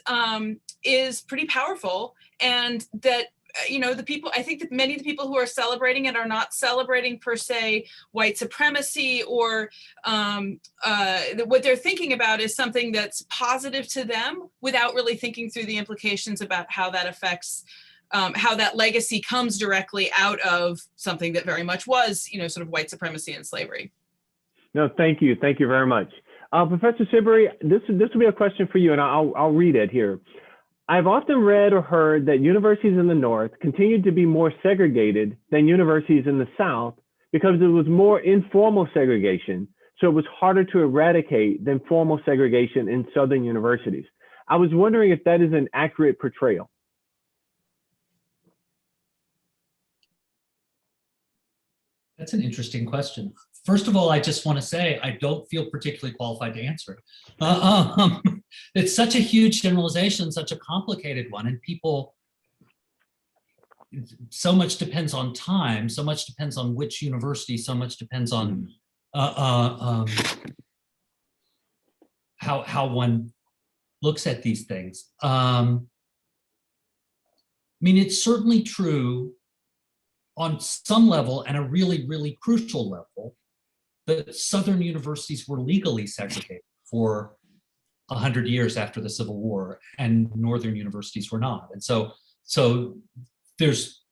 is pretty powerful, and that the people, I think that many of the people who are celebrating it are not celebrating per se white supremacy, or what they're thinking about is something that's positive to them, without really thinking through the implications about how that affects, how that legacy comes directly out of something that very much was, sort of white supremacy and slavery. No, thank you. Thank you very much. Professor Siberry, this will be a question for you, and I'll read it here. I've often read or heard that universities in the North continued to be more segregated than universities in the South because there was more informal segregation, so it was harder to eradicate than formal segregation in Southern universities. I was wondering if that is an accurate portrayal. That's an interesting question. First of all, I just want to say I don't feel particularly qualified to answer it. It's such a huge generalization, such a complicated one, and people, so much depends on time, so much depends on which university, so much depends on how one looks at these things. I mean, it's certainly true on some level, and a really, really crucial level, that Southern universities were legally segregated for 100 years after the Civil War, and Northern universities were not. And so there's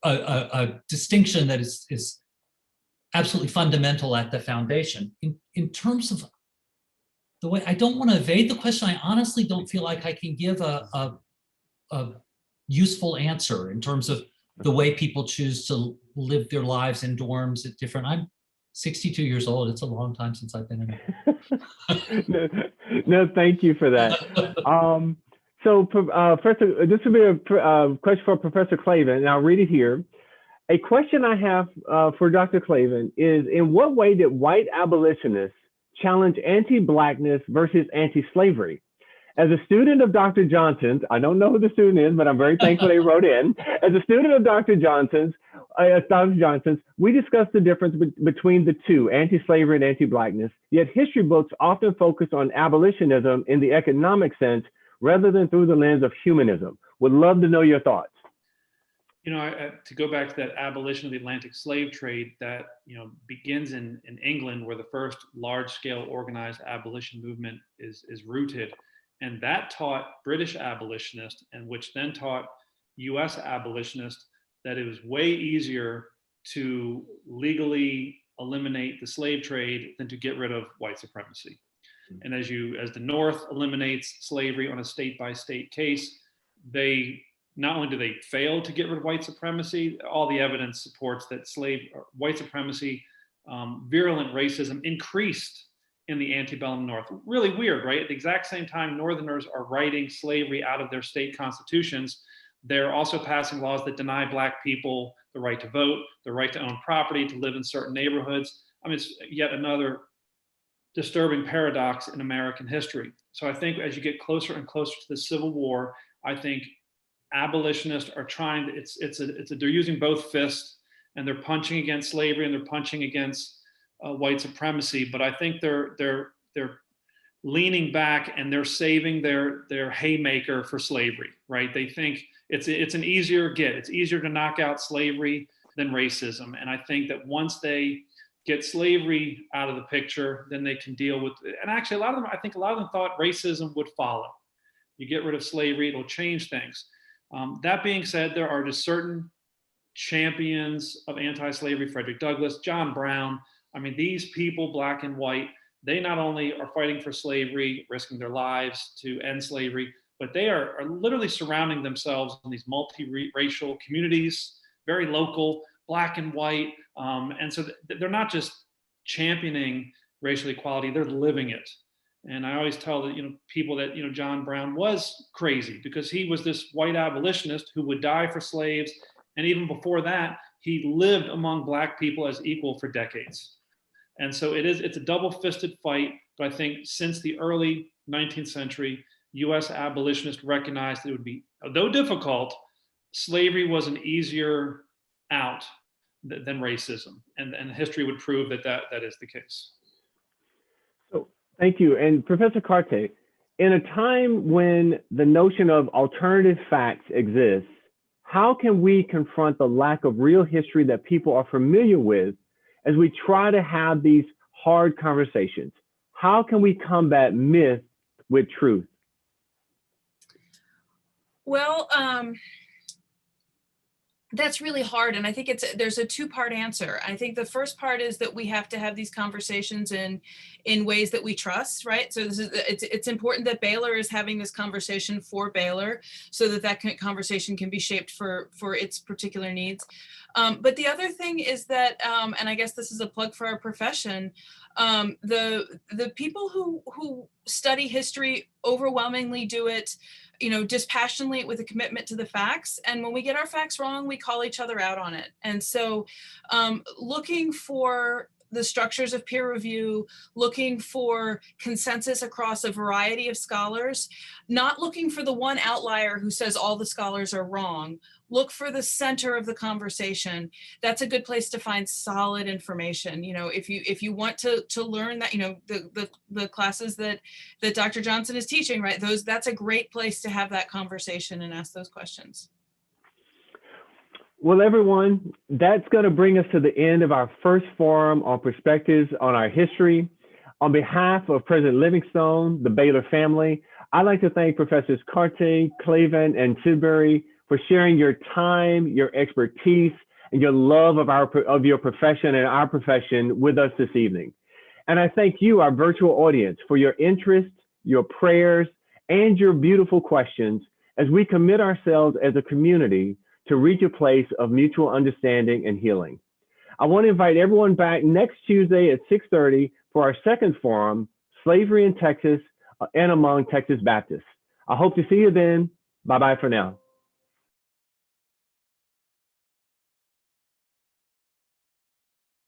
a distinction that is absolutely fundamental at the foundation. In terms of the way, I don't want to evade the question. I honestly don't feel like I can give a useful answer in terms of the way people choose to live their lives in dorms at different. I'm 62 years old. It's a long time since I've been in it. No, thank you for that. So first, this will be a question for Professor Clavin, and I'll read it here. A question I have for Dr. Clavin is, in what way did white abolitionists challenge anti-Blackness versus anti-slavery? As a student of Dr. Johnson's, I don't know who the student is, but I'm very thankful they wrote in. As a student of Dr. Johnson's, we discussed the difference between the two, anti-slavery and anti-Blackness, yet history books often focus on abolitionism in the economic sense rather than through the lens of humanism. Would love to know your thoughts. You know, to go back to that abolition of the Atlantic slave trade that, you know, begins in England, where the first large-scale organized abolition movement is rooted. And that taught British abolitionists, and which then taught US abolitionists, that it was way easier to legally eliminate the slave trade than to get rid of white supremacy. And as the North eliminates slavery on a state-by-state case, they not only do they fail to get rid of white supremacy, all the evidence supports that white supremacy, virulent racism increased in the antebellum North. Really weird, right? At the exact same time Northerners are writing slavery out of their state constitutions, they're also passing laws that deny Black people the right to vote, the right to own property, to live in certain neighborhoods. I mean, it's yet another disturbing paradox in American history. So I think as you get closer and closer to the Civil War, I think abolitionists are trying to, they're using both fists, and they're punching against slavery and they're punching against white supremacy. But I think they're leaning back and they're saving their haymaker for slavery, right? They think it's an easier get. It's easier to knock out slavery than racism. And I think that once they get slavery out of the picture, then they can deal with it. And actually I think a lot of them thought racism would follow. You get rid of slavery, it'll change things. That being said, there are just certain champions of anti-slavery, Frederick Douglass, John Brown. I mean, these people, Black and white, they not only are fighting for slavery, risking their lives to end slavery, but they are literally surrounding themselves in these multiracial communities, very local, Black and white. And so they're not just championing racial equality, they're living it. And I always tell people that John Brown was crazy because he was this white abolitionist who would die for slaves. And even before that, he lived among Black people as equal for decades. And so it's a double-fisted fight. But I think since the early 19th century, US abolitionists recognized that it would be, though difficult, slavery was an easier out than racism. And history would prove that is the case. So, thank you. And Professor Carte, in a time when the notion of alternative facts exists, how can we confront the lack of real history that people are familiar with as we try to have these hard conversations? How can we combat myth with truth? Well, that's really hard. And I think there's a two-part answer. I think the first part is that we have to have these conversations in ways that we trust, right? So it's important that Baylor is having this conversation for Baylor so that conversation can be shaped for its particular needs. But the other thing is that, and I guess this is a plug for our profession, the people who study history overwhelmingly do it dispassionately with a commitment to the facts. And when we get our facts wrong, we call each other out on it. And so looking for the structures of peer review, looking for consensus across a variety of scholars, not looking for the one outlier who says all the scholars are wrong. Look for the center of the conversation. That's a good place to find solid information. If you want to learn that, the classes that Dr. Johnson is teaching, right? That's a great place to have that conversation and ask those questions. Well, everyone, that's going to bring us to the end of our first forum on perspectives on our history. On behalf of President Livingstone, the Baylor family, I'd like to thank Professors Carting, Clavin, and Tidbury for sharing your time, your expertise, and your love of your profession and our profession with us this evening. And I thank you, our virtual audience, for your interest, your prayers, and your beautiful questions as we commit ourselves as a community to reach a place of mutual understanding and healing. I want to invite everyone back next Tuesday at 6:30 for our second forum, Slavery in Texas and Among Texas Baptists. I hope to see you then. Bye-bye for now.